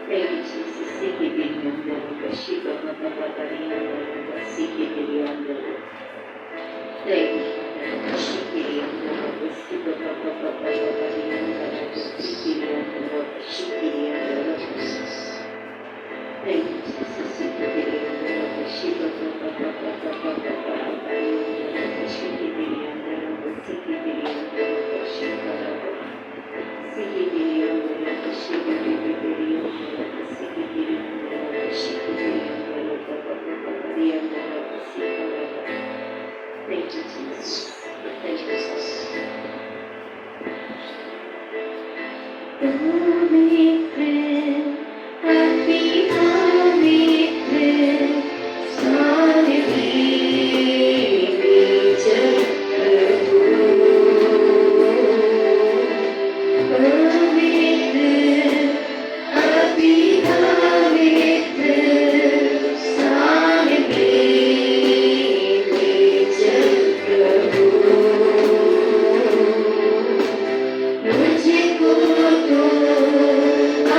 Thank you, Jesus. Siki diri andara, Shiva Baba Baba andara, Siki diri andara. Thank you, Father. Shiki diri andara, Shiva Baba Baba andara, Siki diri andara, Shiki diri andara. Thank you, Jesus. Siki diri andara, Shiva Baba Baba andara, Shiki diri andara, Siki diri andara, Shiva Baba. Siki diri andara, Shiva diri andara, Siki diri andara, Shiki diri andara, Baba Baba andara, Sika Baba. Thank you, Jesus. Thank you, Jesus. Happy Pavitra, Swami मुझको तो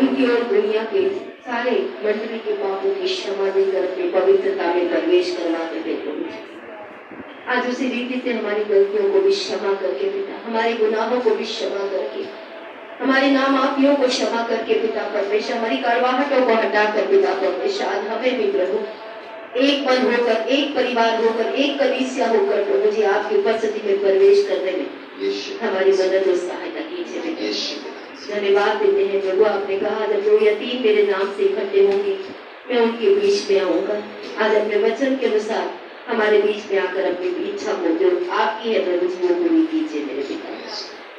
उनकी और दुनिया के सारे मंडली के पापों की क्षमा देकर अपनी पवित्रता में प्रवेश करवाते थे प्रभु जी। आज उसी रीति से हमारी गलतियों को भी क्षमा करके पिता, हमारे गुनाहों को भी क्षमा करके, हमारी नामाफियों को क्षमा करके पिता परमेश्वर, हमारी कड़वाहटों को हटाकर पिता परमेश्वर, आज हमें भी प्रभु एक मन होकर, एक परिवार होकर, एक कलीसिया होकर प्रभु जी आपकी उपस्थिति में प्रवेश करने में हमारी मदद और सहायता कीजिए। धन्यवाद देते हैं प्रभु, आपने कहा जब 2 या 3 मेरे नाम से इकट्ठे होंगे मैं उनके बीच में आऊंगा। आज अपने वचन के अनुसार हमारे बीच में आकर अपनी इच्छा को जो आपकी है प्रभु जी वो पूरी कीजिए मेरे पिता।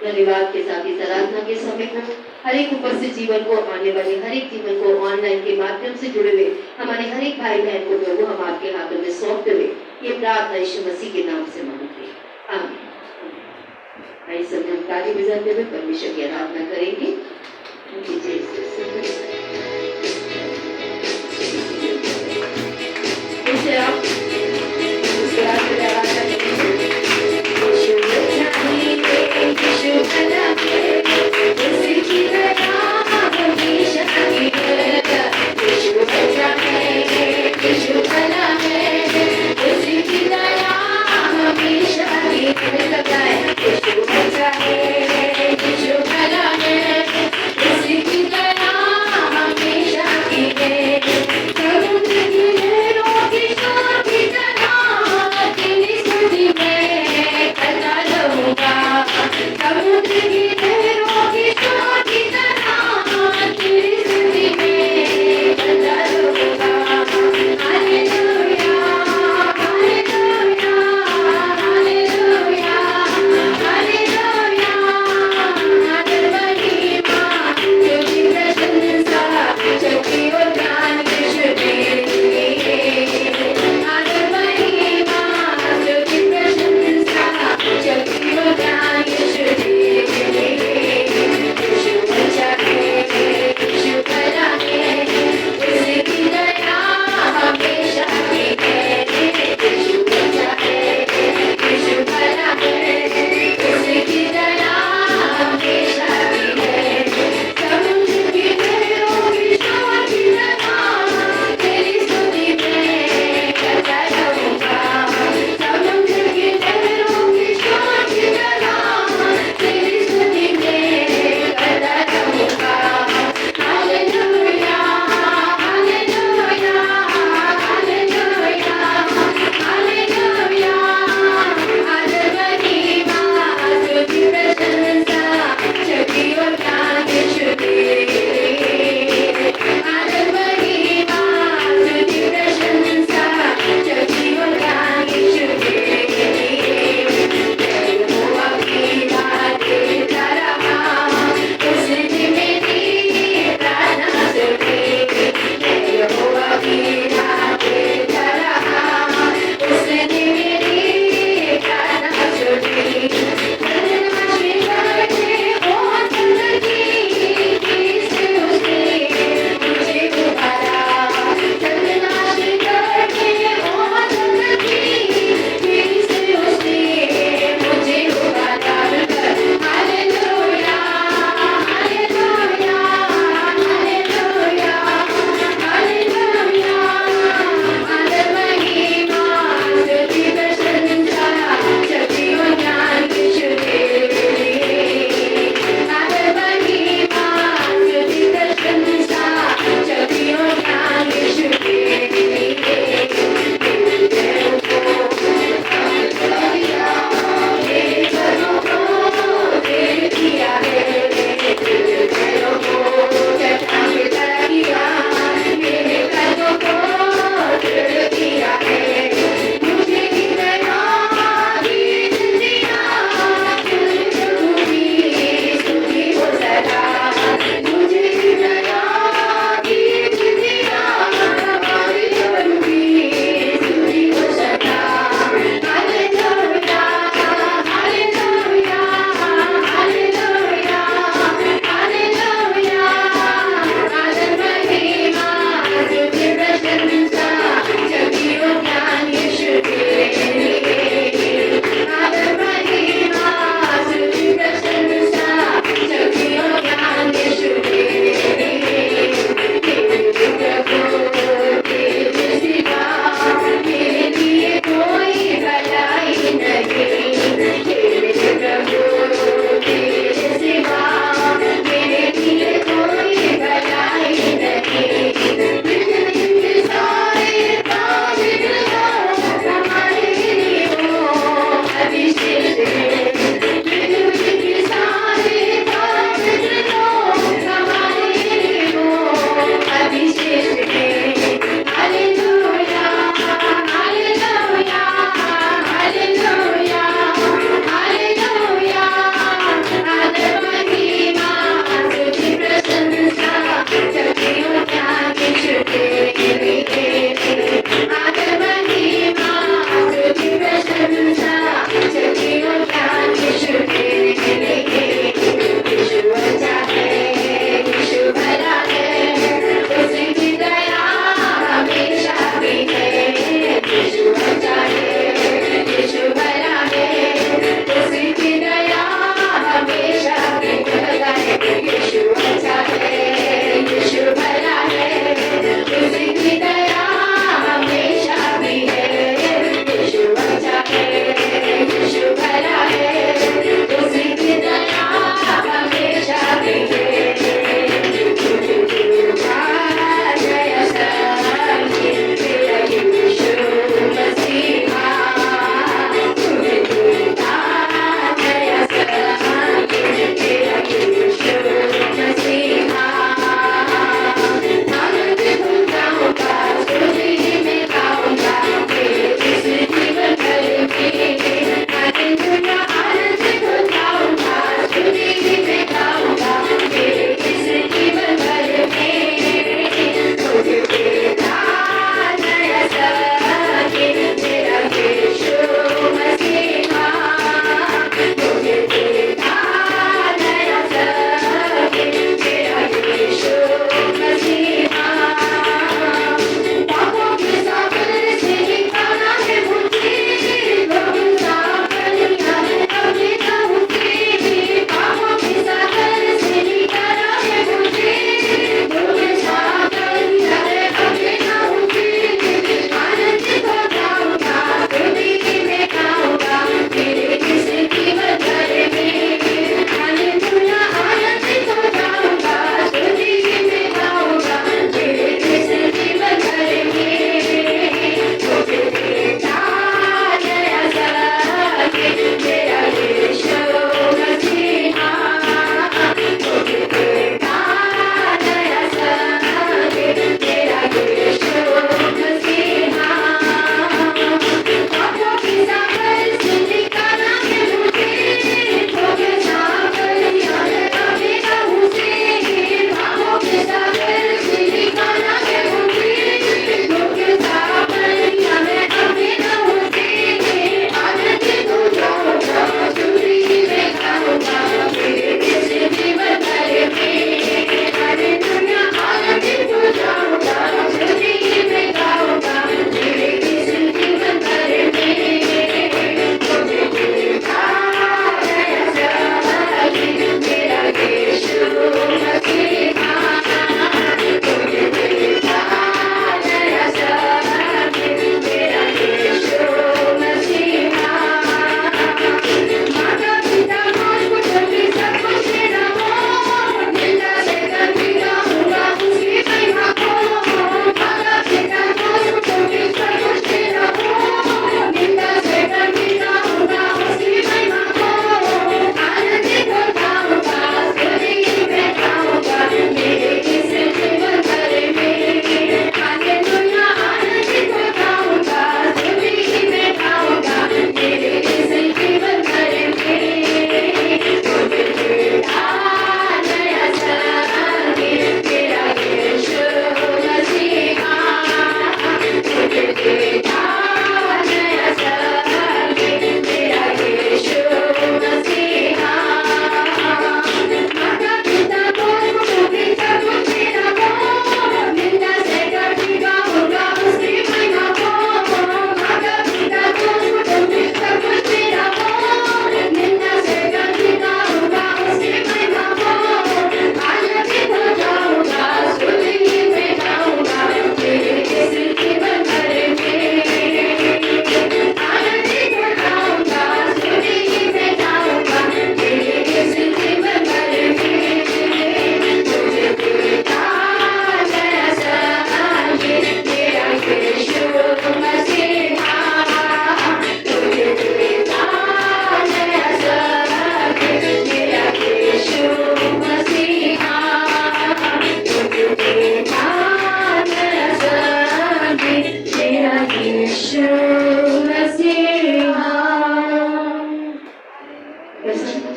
धन्यवाद के साथ इस आराधना के समय को, हर एक उपस्थित जीवन को, आने वाले हर एक जीवन को, ऑनलाइन के माध्यम से जुड़े हुए हमारे हर एक भाई बहन को प्रभु हम आपके हाथों में सौंपते हुए ये प्रार्थना यीशु मसीह के नाम से मांगते हैं, आमीन। आइए सब हम ताली बजाते हुए परमेश्वर की आराधना करेंगे। आप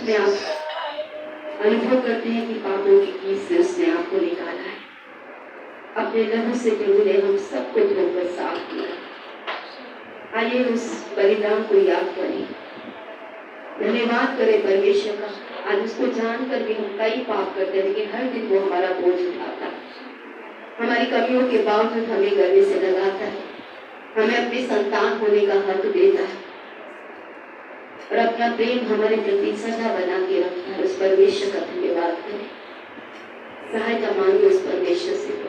में आप अनुभव करते हैं कि पापों की कीस से उसने आपको निकाला है। अपने लहू से प्रभु ने हम सबको धोकर साफ किया। आइए उस बलिदान को याद करें, धन्यवाद करें परमेश्वर का। आज उसको जानकर भी हम कई पाप करते हैं, लेकिन हर दिन वो हमारा बोझ उठाता है, हमारी कमियों के बावजूद हमें गले से लगाता है, हमें अपने संतान होने का हक देता है और अपना प्रेम हमारे प्रति सदा बना के रखता है। उस परमेश्वर का धन्यवाद करें, सहायता मांगे उस परमेश्वर से।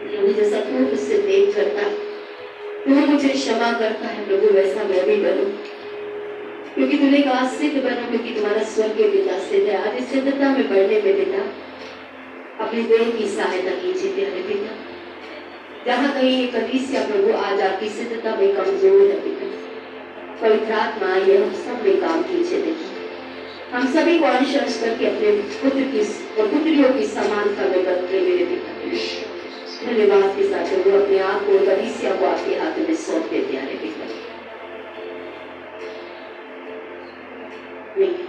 प्रभु जैसा तू मुझसे प्रेम करता है, तू मुझे क्षमा करता है, प्रभु वैसा मैं भी बनूं, क्योंकि तूने कहा सिद्ध बनो, क्योंकि तुम्हारा स्वर्गीय पिता सिद्ध है। आज इस सिद्धता में बढ़ने में पिता अपने प्रेम की सहायता कीजिए प्यारे पिता। जहाँ कहीं ये कलीसिया प्रभु आज आपकी सिद्धता में कमजोर है पिता, पवित्र आत्मा आइए हम सब में काम कीजिए। देखिए हम सभी को अंश अंश करके अपने पुत्र की और पुत्रियों की समानता में बदले मेरे पिता। धन्यवाद के साथ प्रभु अपने आप को कलीसिया को आपके हाथ में सौंप दे प्यारे पिता। हमें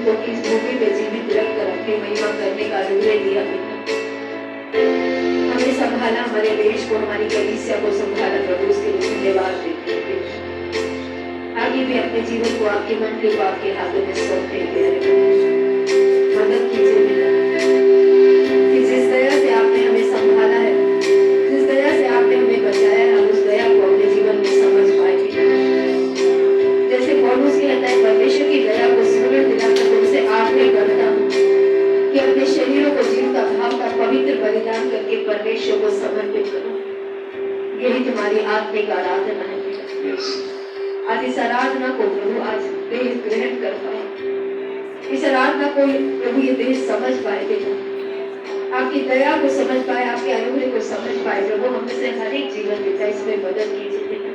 को इस भूमि पे जीवित रखकर अपनी महिमा करने का अनुग्रह दिया पिता। हमें संभाला, हमारे देश को, हमारी कलीसिया को संभाला प्रभु, उसके लिए धन्यवाद देते हैं। आगे भी अपने जीवन को, आपके मंडली को आपके हाथों में सौंपते हैं। मदद कीजिए पिता कि जिस दया से आपने हमें संभाला है, जिस दया से आपने हमें बचाया है, हम उस दया को अपने जीवन में समझ पाए पिता। जैसे पौलुस कहता है, परमेश्वर की दया को स्मरण दिलाकर तुमसे आग्रह करता हूं कि अपने शरीरों को जीवता भावता पवित्र बलिदान करके परमेश्वर को समर्पित करो। यही तुम्हारी आत्मिक आराधना है पिता। आज इस आराधना को प्रभु आज देह ग्रहण कर पाए, इस आराधना को प्रभु ये देह समझ पाए पिता, आपकी दया को समझ पाए, आपके अनुग्रह को समझ पाए प्रभु। हम से हर एक जीवन पिता इसमें मदद कीजिए पिता,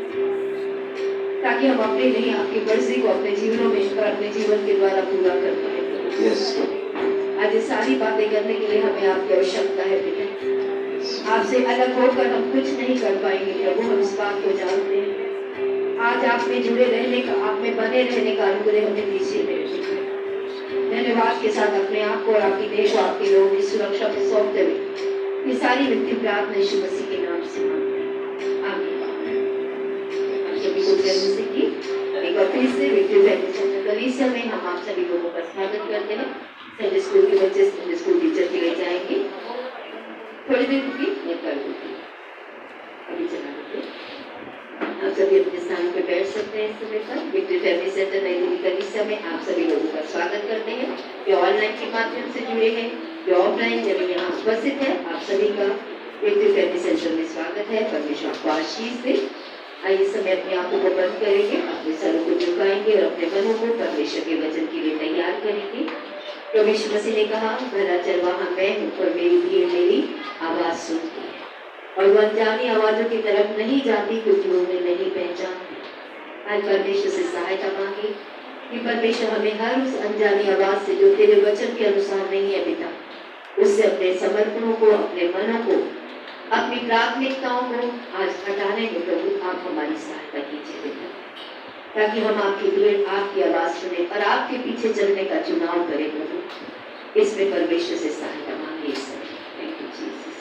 ताकि हम अपने नहीं आपकी मर्जी को अपने जीवनों में और अपने जीवन के द्वारा पूरा कर पाए प्रभु। आज ये सारी बातें करने के लिए हमें आपकी आवश्यकता है पिता। आपसे अलग होकर हम कुछ नहीं कर पाएंगे प्रभु, हम इस बात को जानते हैं। आज आप में जुड़े रहने का, आप में बने रहने का अनुग्रह हमें दीजिए मेरे पिता। धन्यवाद के साथ अपने आप को और आपकी देश और आपके लोगों की सुरक्षा में सौंपते हुए ये सारी विनती प्रार्थना यीशु मसीह के नाम से मांगते हैं, आमीन। आप सभी को जन्म से की एक बार फिर से विक्ट्री फैमिली सेंटर कलीसिया में हम आप सभी लोगों का स्वागत करते हैं। संडे स्कूल के बच्चे संडे स्कूल टीचर के लिए जाएंगे, थोड़ी देर रुकी मैं कर दूंगी, अभी चला देते। आप सभी अपने स्थान पर बैठ सकते हैं। इस समय पर विक्ट्री फैमिली सेंटर नई दिल्ली कलीसिया में आप सभी लोगों का स्वागत करते हैं, जो ऑनलाइन के माध्यम से जुड़े हैं, जो ऑफलाइन जब यहाँ उपस्थित है, आप सभी का विक्ट्री फैमिली सेंटर में स्वागत है। परमेश्वर आपको आशीष दे। आइए समय अपने आंखों को बंद करेंगे, अपने सरों को झुकाएंगे और अपने मनों को परमेश्वर के वचन के लिए तैयार करेंगे। प्रभु यीशु मसीह ने कहा, भला चरवाहा मैं हूँ और मेरी भीड़ मेरी आवाज सुनती है और वो अनजानी आवाजों की तरफ नहीं जाती क्योंकि वो उन्हें नहीं पहचानती। आज परमेश्वर से सहायता मांगे कि परमेश्वर हमें हर उस अनजानी आवाज से जो तेरे वचन के अनुसार नहीं है पिता, उससे अपने समर्पणों को, अपने मनों को, अपनी प्राथमिकताओं को आज हटाने में प्रभु आप हमारी सहायता कीजिए पिता, ताकि हम आपकी भीड़, आपकी आवाज सुने और आपके पीछे चलने का चुनाव करें प्रभु। इसमें परमेश्वर से सहायता मांगे इस समय। Thank you Jesus.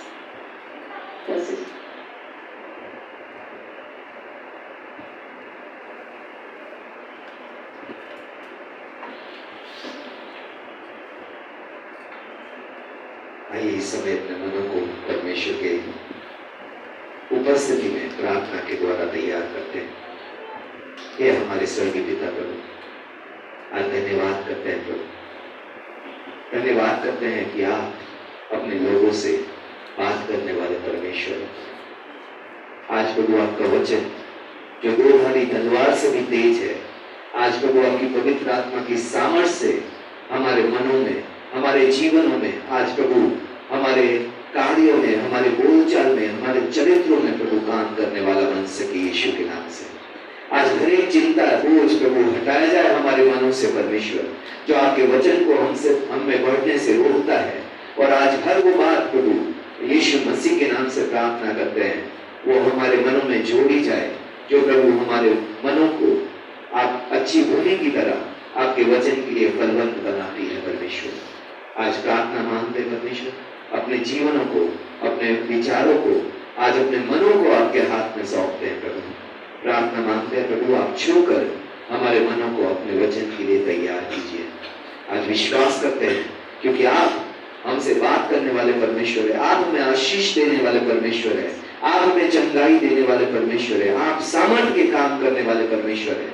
आइए इस समय अपने मनों को परमेश्वर के उपस्थिति में प्रार्थना के द्वारा तैयार करते हैं। ये हमारे स्वर्गीय पिता प्रभु, आज धन्यवाद करते हैं प्रभु, धन्यवाद करते हैं कि आप अपने लोगों से बात करने वाले परमेश्वर। आज प्रभु आपका वचन जो दो धारी तलवार से भी तेज है, आज प्रभु आपकी पवित्र आत्मा की सामर्थ्य से हमारे मनों में, हमारे जीवनों में, आज प्रभु हमारे कार्यों में, हमारे बोलचाल में, हमारे चरित्रों में प्रभु काम करने वाला बन सके यीशु के नाम से। आज हर एक चिंता, बोझ प्रभु हटाया जाए हमारे मनों से परमेश्वर, जो आपके वचन को हमें बढ़ने से रोकता है। और आज हर वो बात प्रभु यीशु मसीह के नाम से प्रार्थना करते हैं, वो हमारे मनों में जोड़ी जाए, जो प्रभु हमारे मनों को आप अच्छी भूमि की तरह आपके वचन के लिए फलवंत बनाती है परमेश्वर। आज प्रार्थना मांगते परमेश्वर, अपने जीवनों को, अपने विचारों को, आज अपने मनों को आपके हाथ में सौंपते हैं प्रभु। प्रार्थना मांगते हैं प्रभु, आप छूकर हमारे मनों को अपने वचन के लिए तैयार कीजिए। आज विश्वास करते हैं क्योंकि आप हमसे बात करने वाले परमेश्वर है, आप हमें आशीष देने वाले परमेश्वर है, आप हमें चंगाई देने वाले परमेश्वर है, आप सामर्थ्य के काम करने वाले परमेश्वर है।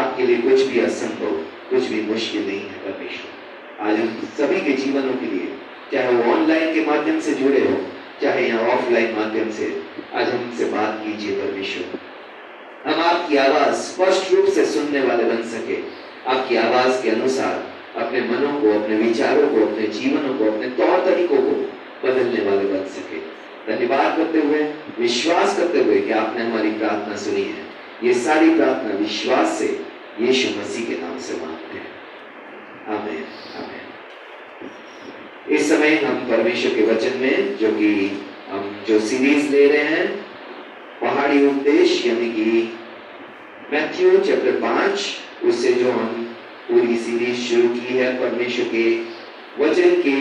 आपके लिए कुछ भी असंभव, कुछ भी मुश्किल नहीं है परमेश्वर। आज हम सभी के जीवनों के लिए, चाहे वो ऑनलाइन के माध्यम से जुड़े हो, चाहे यहाँ ऑफलाइन माध्यम से, आज हमसे बात कीजिए परमेश्वर। हम आपकी आवाज स्पष्ट रूप से सुनने वाले बन सके, आपकी आवाज के अनुसार अपने मनों को, अपने विचारों को, अपने जीवनों को, अपने तौर तरीकों को बदलने वाले बन सके। धन्यवाद करते हुए, विश्वास करते हुए कि आपने हमारी प्रार्थना सुनी है। ये सारी प्रार्थना विश्वास से यीशु मसीह के नाम से मांगते हैं, आमीन आमीन। इस समय हम परमेश्वर के वचन में, जो कि हम जो सीरीज ले रहे हैं, पहाड़ी उपदेश, यानी कि मैथ्यू चैप्टर 5, उससे जो हम पूरी सीरीज शुरू की है परमेश्वर के वचन के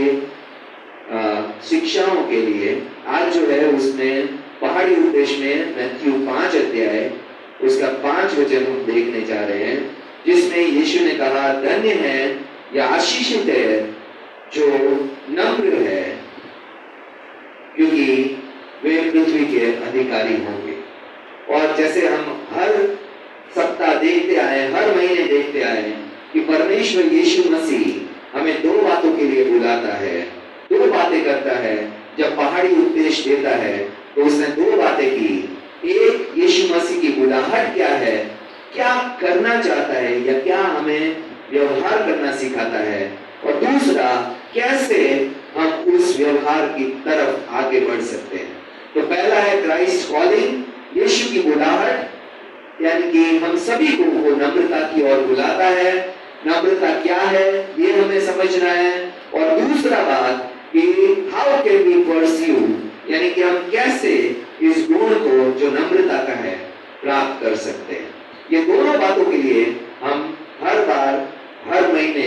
शिक्षाओं के लिए। आज जो है उसमें पहाड़ी उपदेश में मैथ्यू 5 अध्याय उसका 5 वचन हम देखने जा रहे हैं, जिसमें यीशु ने कहा, धन्य है या आशीषित है जो नम्र है, क्योंकि वे पृथ्वी के अधिकारी होंगे। और जैसे हम हर सप्ताह देखते आए, हर महीने देखते आए कि परमेश्वर यीशु मसीह हमें 2 बातों के लिए बुलाता है, 2 बातें करता है। जब पहाड़ी उपदेश देता है तो उसने 2 बातें की। एक, यीशु मसीह की बुलाहट क्या है, क्या करना चाहता है या क्या हमें व्यवहार करना सिखाता है, और दूसरा, कैसे हम उस व्यवहार की तरफ आगे बढ़ सकते हैं। तो पहला है क्राइस्ट कॉलिंग, यीशु की बुलाहट, यानी कि हम सभी को वो नम्रता की ओर बुलाता है। नम्रता क्या है ये हमें समझना है। और दूसरा बात कि हाउ कैन वी परस्यू, यानी कि हम कैसे इस गुण को जो नम्रता का है प्राप्त कर सकते हैं। ये दोनों बातों के लिए हम हर बार हर महीने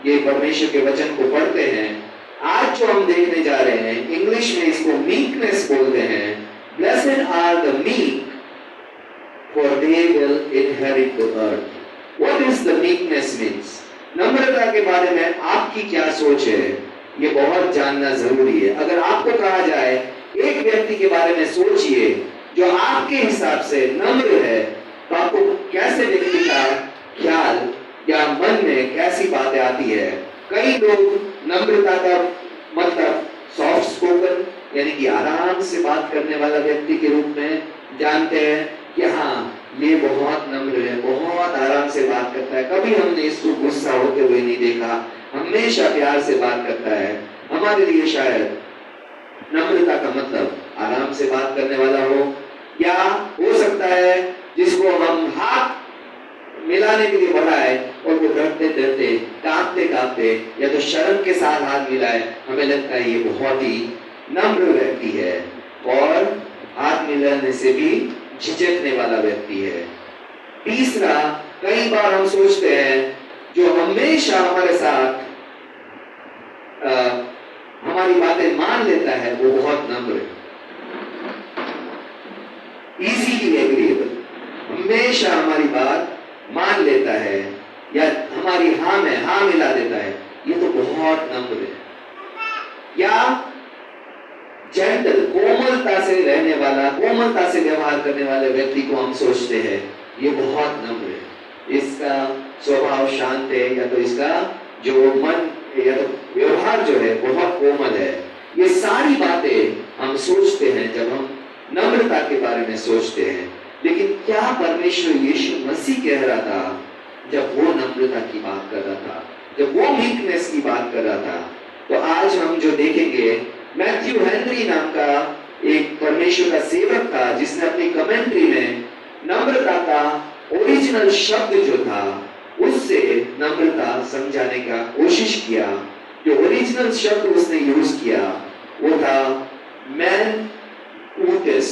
ये परमेश्वर के वचन को पढ़ते हैं। आज जो हम देखने जा रहे हैं, इंग्लिश में इसको मीकनेस बोलते हैं। Blessed are the meek for they will inherit the earth. What is the meekness means? नम्रता के बारे में आपकी क्या सोच है, ये बहुत जानना जरूरी है। अगर आपको कहा जाए एक व्यक्ति के बारे में सोचिए जो आपके हिसाब से नम्र है, तो आपको कैसे व्यक्ति का ख्याल या मन में कैसी बातें आती है? कई लोग नम्रता का मतलब सॉफ्ट स्पोकन, यानी कि आराम से बात करने वाला व्यक्ति के रूप में जानते हैं कि हाँ, ये बहुत नम्र है, बहुत आराम से बात करता है, कभी हमने इसको गुस्सा होते हुए नहीं देखा, हमेशा प्यार से बात करता है। हमारे लिए शायद नम्रता का मतलब आराम से बात करने वाला हो, या हो सकता है जिसको हम हाथ मिलाने के लिए बढ़ाए और वो डरते डरते, कांपते कांपते या तो शर्म के साथ हाथ मिलाए, हमें लगता है ये बहुत ही नम्र व्यक्ति है, और हाथ मिलाने से भी झिझकने वाला व्यक्ति है। तीसरा, कई बार हम सोचते हैं जो हमेशा हमारे साथ हमारी बातें मान लेता है वो बहुत नम्र है, इजीली एग्रीएबल, हमेशा हमारी बात मान लेता है या हमारी हाँ में हाँ मिला देता है, ये तो बहुत नम्र है। या जेंटल, कोमलता से रहने वाला, कोमलता से व्यवहार करने वाले व्यक्ति को हम सोचते हैं ये बहुत नम्र है, इसका स्वभाव शांत है, या तो इसका जो मन या तो व्यवहार जो है बहुत कोमल है। ये सारी बातें हम सोचते हैं जब हम नम्रता के बारे में सोचते हैं। लेकिन क्या परमेश्वर यीशु मसीह कह रहा था जब वो नम्रता की बात कर रहा था, जब वो मीकनेस की बात कर रहा था? तो आज हम जो देखेंगे, मैथ्यू हेनरी नाम का एक परमेश्वर का सेवक था जिसने अपनी कमेंट्री में नम्रता का ओरिजिनल शब्द जो था उससे नम्रता समझाने का कोशिश किया। जो ओरिजिनल शब्द उसने यूज किया वो था मैन्यूटस,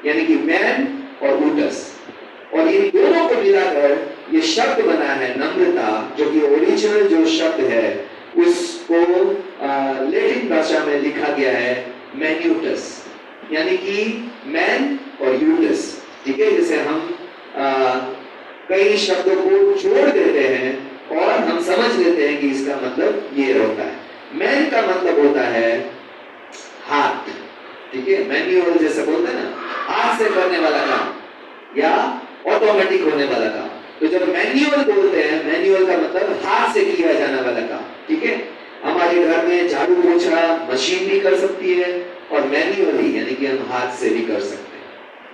यानी कि मैन और ऊटस, और इन दोनों को मिलाकर ये शब्द बना है नम्रता, जो कि ओरिजिनल जो शब्द है उसको लैटिन भाषा में लिखा गया है मैन्यूटस, यानी कि मैन और यूटस। ठीक है, जैसे हम कई शब्दों को जोड़ देते हैं और हम समझ लेते हैं कि इसका मतलब ये होता है। मैन का मतलब होता है हाथ, ठीक है, मैन्युअल जैसे बोलते हैं ना, हाथ से करने वाला काम या ऑटोमेटिक होने वाला काम। तो जब मैन्युअल बोलते हैं, मैन्युअल का मतलब हाथ से किया जाने वाला काम। ठीक है, हमारे घर में झाड़ू पोछा मशीन भी कर सकती है और मैन्युअली यानी कि हम हाथ से भी कर सकते हैं।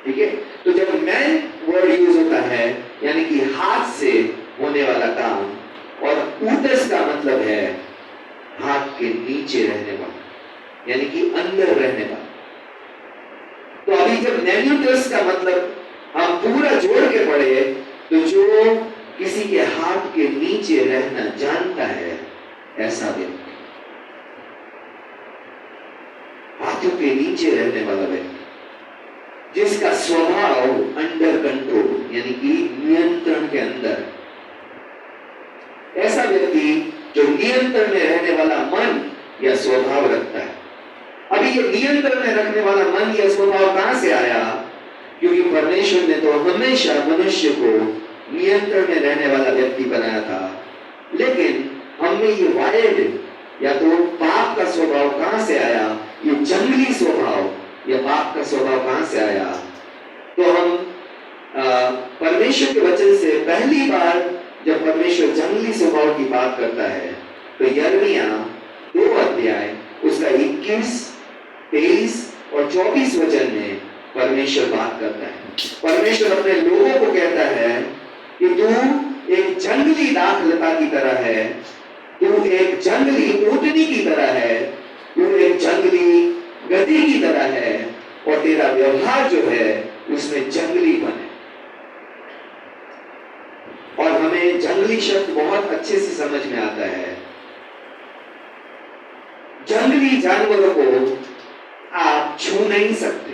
ठीक है, तो जब मैन वर्ड यूज होता है यानी कि हाथ से होने वाला काम, और ऊटस का मतलब है हाथ के नीचे रहने वाला, यानी कि अंदर रहने वाला। तो अभी जब मैन्यूटस का मतलब हम पूरा जोड़ के पढ़े, तो जो किसी के हाथ के नीचे रहना जानता है ऐसा व्यक्ति, हाथों के नीचे रहने वाला व्यक्ति, जिसका स्वभाव अंडर कंट्रोल यानी कि नियंत्रण के अंदर, ऐसा व्यक्ति जो नियंत्रण में रहने वाला मन या स्वभाव रखता है। अभी ये नियंत्रण में रखने वाला मन या स्वभाव कहां से आया? क्योंकि परमेश्वर ने तो हमेशा मनुष्य को नियंत्रण में रहने वाला व्यक्ति बनाया था, लेकिन हमें ये वायर्ड या तो पाप का स्वभाव कहां से आया? ये जंगली स्वभाव या पाप का स्वभाव कहां से आया? तो हम परमेश्वर के वचन से पहली बार जब परमेश्वर जंगली स्वभाव की बात करता है तो यिर्मयाह 2 अध्याय उसका 21, 23 और 24 वचन में परमेश्वर बात करता है। परमेश्वर अपने लोगों को कहता है कि तू एक जंगली दाखलता की तरह है, तू एक जंगली ऊँटनी की तरह है, तू एक जंगली गधी की तरह है और तेरा व्यवहार जो है उसमें जंगलीपन है। और हमें जंगली शब्द बहुत अच्छे से समझ में आता है। जंगली जानवरों को आप छू नहीं सकते,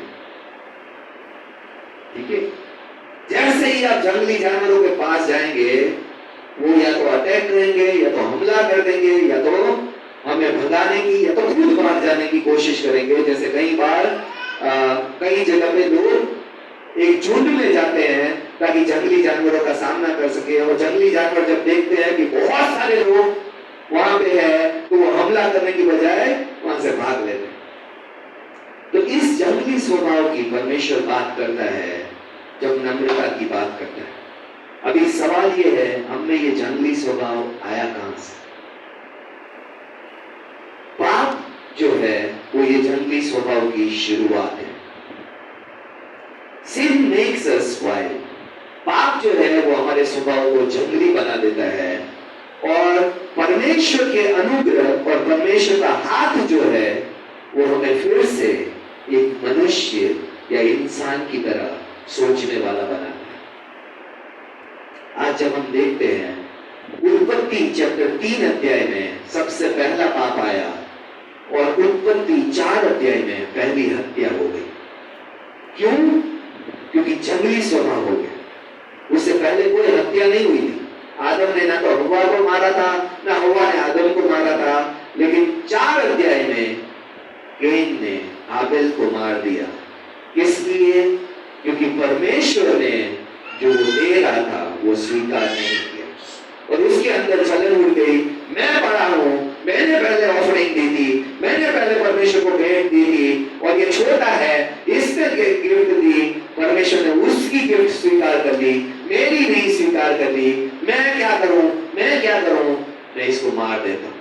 ठीक है? जैसे ही आप जंगली जानवरों के पास जाएंगे वो या तो अटैक करेंगे या तो हमला कर देंगे या तो हमें भगाने की या तो खुद भाग जाने की कोशिश करेंगे। जैसे कई बार कई जगह पे लोग एक झुंड में जाते हैं ताकि जंगली जानवरों का सामना कर सके, और जंगली जानवर जब देखते हैं कि बहुत सारे लोग वहां पे है तो वो हमला करने की बजाय वहां से भाग लेते हैं। तो इस जंगली स्वभाव की परमेश्वर बात करता है जब नम्रता की बात करता है। अभी सवाल ये है, हमने ये जंगली स्वभाव आया कहां से? पाप जो है वो ये जंगली स्वभाव की शुरुआत है। Sin makes us wild. पाप जो है वो हमारे स्वभाव को जंगली बना देता है, और परमेश्वर के अनुग्रह और परमेश्वर का हाथ जो है वो हमें फिर से एक मनुष्य या इंसान की तरह सोचने वाला बनाता है। आज जब हम देखते हैं उत्पत्ति चैप्टर 3 अध्याय में सबसे पहला पाप आया और उत्पत्ति 4 अध्याय में पहली हत्या हो गई। क्यों? क्योंकि जंगली स्वभाव हो गया। उससे पहले कोई हत्या नहीं हुई थी। आदम ने ना तो हव्वा को मारा था, ना हव्वा ने आदम को मारा था, लेकिन 4 अध्याय में कैन ने हाबिल को मार दिया। इसलिए क्योंकि परमेश्वर ने जो दे रहा था वो स्वीकार नहीं किया, और उसके अंदर जलन उड़ गई। मैं बड़ा हूं, मैंने पहले ऑफरिंग दी थी, मैंने पहले परमेश्वर को भेंट दी थी, और ये छोटा है इसने गिफ्ट दी, परमेश्वर ने उसकी गिफ्ट स्वीकार कर ली, मेरी नहीं स्वीकार कर ली। मैं क्या करूं, मैं क्या करूं? मैं इसको मार देता हूं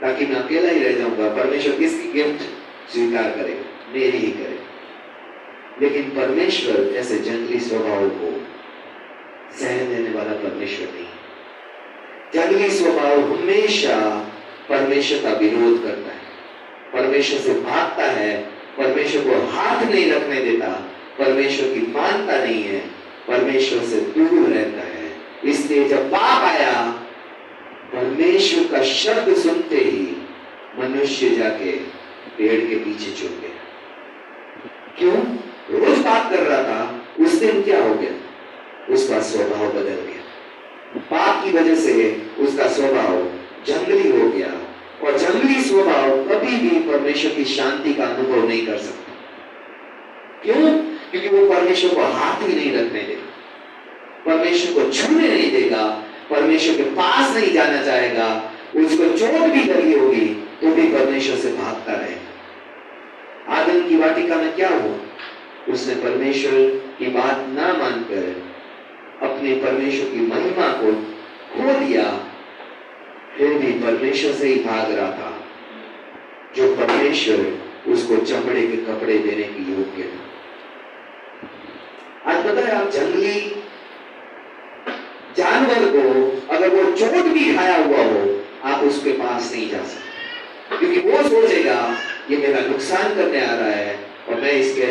ताकि मैं अकेला ही रह जाऊंगा। परमेश्वर किसकी गिफ्ट स्वीकार करेगा? मेरी ही करेगा। लेकिन परमेश्वर ऐसे जंगली स्वभाव को सहन देने वाला परमेश्वर नहीं। जंगली स्वभाव हमेशा परमेश्वर का विरोध करता है, परमेश्वर से भागता है, परमेश्वर को हाथ नहीं रखने देता, परमेश्वर की मानता नहीं है, परमेश्वर से दूर रहता है। इसलिए जब पाप आया, परमेश्वर का शब्द सुनते ही मनुष्य जाके पेड़ के पीछे छुप गया। क्यों? रोज पाप कर रहा था, उस दिन क्या हो गया? उसका स्वभाव बदल गया। पाप की वजह से उसका स्वभाव जंगली हो गया, और जंगली स्वभाव कभी भी परमेश्वर की शांति का अनुभव नहीं कर सकता। क्यों? क्योंकि वो परमेश्वर को हाथ ही नहीं रखने देगा, परमेश्वर को छूने नहीं देगा, परमेश्वर के पास नहीं जाना चाहेगा। उसको चोट भी लगी होगी तो भी परमेश्वर से भागता रहेगा। आदम की वाटिका में क्या हुआ? उसने परमेश्वर की बात ना मानकर अपने परमेश्वर की महिमा को खो दिया, फिर भी परमेश्वर से ही भाग रहा था, जो परमेश्वर उसको चमड़े के कपड़े देने की योग्य था। आज पता है, आप जंगली जानवर को अगर वो चोट भी खाया हुआ हो, आप उसके पास नहीं जा सकते, क्योंकि वो सोचेगा ये मेरा नुकसान करने आ रहा है और मैं इसके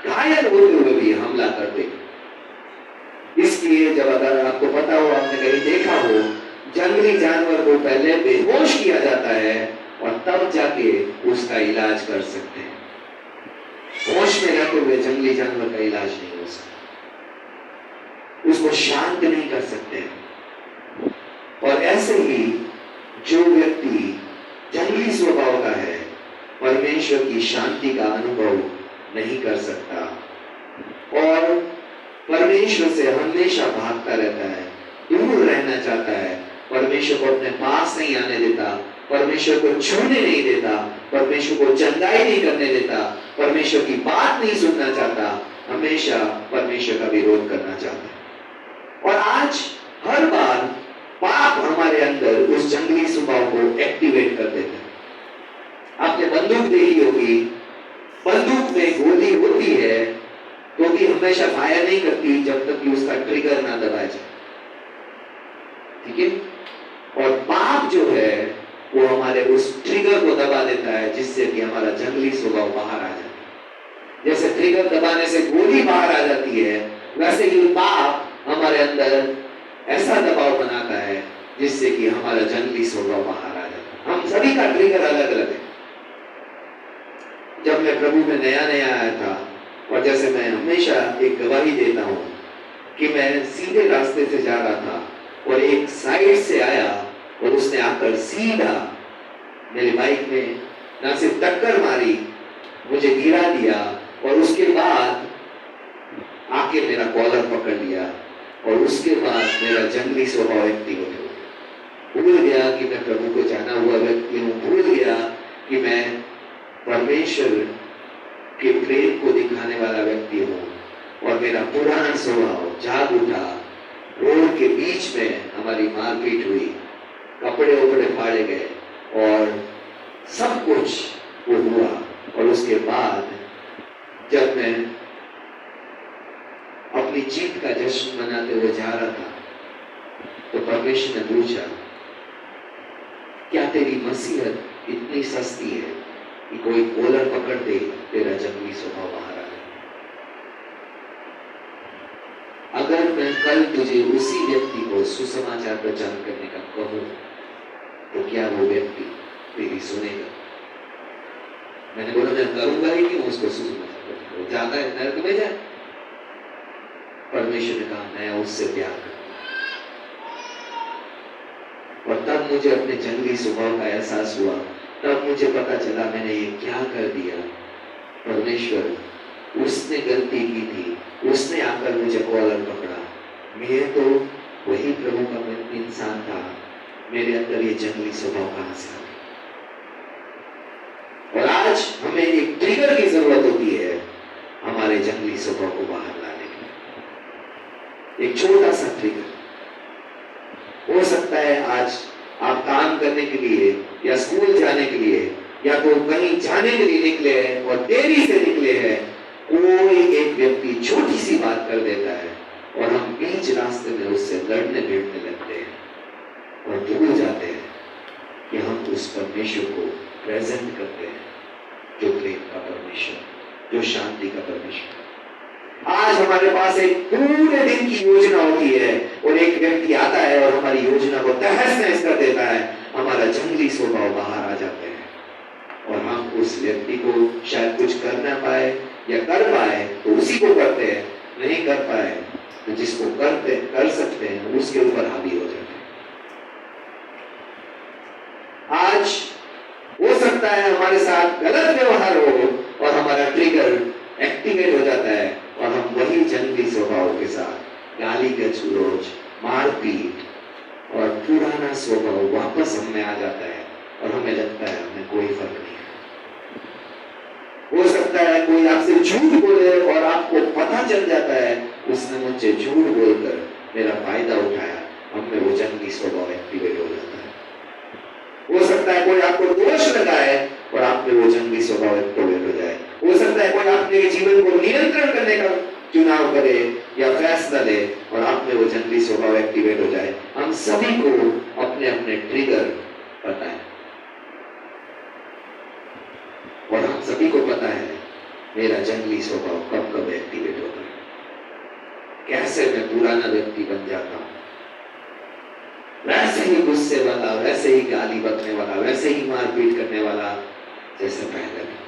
घायल होते हुए भी हमला कर देगा। इसलिए जब अगर आपको पता हो, आपने कहीं देखा हो, जंगली जानवर को पहले बेहोश किया जाता है और तब जाके उसका इलाज कर सकते हैं। होश में रहते हुए जंगली जानवर का इलाज नहीं हो सकता, उसको शांत नहीं कर सकते। और ऐसे ही जो व्यक्ति जंगली स्वभाव का है, परमेश्वर की शांति का अनुभव नहीं कर सकता और परमेश्वर से हमेशा भागता रहता है, दूर रहना चाहता है, परमेश्वर को अपने पास नहीं आने देता, परमेश्वर को छूने नहीं देता, परमेश्वर को चंगाई नहीं करने देता, परमेश्वर की बात नहीं सुनना चाहता, हमेशा परमेश्वर का विरोध करना चाहता है। और आज हर बार पाप हमारे अंदर उस जंगली स्वभाव को एक्टिवेट कर देता है। आपने बंदूक देखी होगी, बंदूक में गोली होती है तो भी हमेशा फायर नहीं करती जब तक कि उसका ट्रिगर ना दबाया जाए, ठीक है। और पाप जो है वो हमारे उस ट्रिगर को दबा देता है, जिससे कि हमारा जंगली स्वभाव बाहर आ जाता है। जैसे ट्रिगर दबाने से गोली बाहर आ जाती है, वैसे ही पाप हमारे अंदर ऐसा दबाव बनाता है जिससे कि हमारा जंगली स्वभाव बाहर आ जाता है। हम सभी का ट्रिगर अलग अलग है। जब मैं प्रभु में नया नया आया था, और जैसे मैं हमेशा एक गवाही देता हूं कि मैं सीधे रास्ते से जा रहा था और एक साइड से आया और उसने आकर सीधा मेरी बाइक में ना सिर्फ टक्कर मारी, मुझे गिरा दिया और उसके बाद आके मेरा कॉलर पकड़ लिया और उसके बाद मेरा जंगली स्वभाव एक्टिव हो गया। भूल गया कि मैं प्रभु को जाना हुआ व्यक्ति हूँ, भूल गया कि मैं परमेश्वर के प्रेम को दिखाने वाला व्यक्ति हूँ और मेरा पुराना स्वभाव जाग उठा। रोड के बीच में हमारी मारपीट हुई, कपड़े उपड़े फाड़े गए और सब कुछ वो हुआ। और उसके बाद जब मैं अपनी जीत का जश्न मनाते हुए जा रहा था तो परमेश्वर ने पूछा, क्या तेरी मसीहत इतनी सस्ती है कि कोई कॉलर पकड़ दे तेरा जंगली स्वभाव बाहर आ जाए? अगर मैं कल तुझे उसी व्यक्ति को सुसमाचार प्रचार करने का कहूं तो क्या वो व्यक्ति तेरी सुनेगा? मैंने बोला मैं करूंगा ही नहीं उसको सुसमाचार प्रचार, वो जाता है नरक में जाए। परमेश्वर ने कहा मैं उससे प्यार करता हूं। और तब मुझे अपने जंगली स्वभाव का एहसास हुआ, तब मुझे पता चला मैंने ये क्या कर दिया। परमेश्वर उसने गलती की थी, उसने आकर मुझे कॉलर पकड़ा, मैं तो वही प्रभु का इंसान था, मेरे अंदर ये जंगली स्वभाव कहां से आ गया? और आज हमें एक ट्रिगर की जरूरत होती है हमारे जंगली स्वभाव को बाहर लाने के लिए। एक छोटा सा ट्रिगर हो सकता है, आज आप काम करने के लिए या स्कूल जाने के लिए या तो कहीं जाने के लिए निकले हैं और देरी से निकले हैं, कोई एक व्यक्ति छोटी सी बात कर देता है और हम बीच रास्ते में उससे लड़ने भिड़ने लगते हैं और भूल जाते हैं कि हम उस परमेश्वर को प्रेजेंट करते हैं, जो प्रेम का परमेश्वर, जो शांति का परमेश्वर। आज हमारे पास एक पूरे दिन की योजना होती है और एक व्यक्ति आता है और हमारी योजना को तहस नहस कर देता है, हमारा जंगली स्वभाव बाहर आ जाते हैं और हम उस व्यक्ति को शायद कुछ कर ना पाए या कर पाए तो उसी को करते हैं, नहीं कर पाए तो जिसको कर सकते हैं उसके ऊपर हावी हो जाते हैं। आज हो सकता है हमारे साथ गलत व्यवहार हो और हमारा ट्रिगर एक्टिवेट हो जाता है और हम वही जंगली स्वभाव के साथ गाली गलौज, मारपीट और पुराना स्वभाव वापस हम में आ जाता है और हमें लगता है हमें कोई फर्क नहीं। हो सकता है कोई आपसे झूठ बोले और आपको पता चल जाता है उसने मुझे झूठ बोलकर मेरा फायदा उठाया, हम में वो जंगली स्वभाव एक्टिवेट हो जाता है। हो सकता है कोई आपको दोष लगाए और आप में वो जंगली स्वभाव एक्टिवेट हो जाए। हो सकता है कोई अपने जीवन को नियंत्रण करने का चुनाव करे या फैसला ले और आप में वो जंगली स्वभाव एक्टिवेट हो जाए। हम सभी को अपने अपने ट्रिगर पता है और हम सभी को पता है मेरा जंगली स्वभाव कब कब एक्टिवेट होता है, कैसे मैं पुराना व्यक्ति बन जाता हूं, वैसे ही गुस्से वाला, वैसे ही गाली बकने वाला, वैसे ही मारपीट करने वाला जैसे पहले था।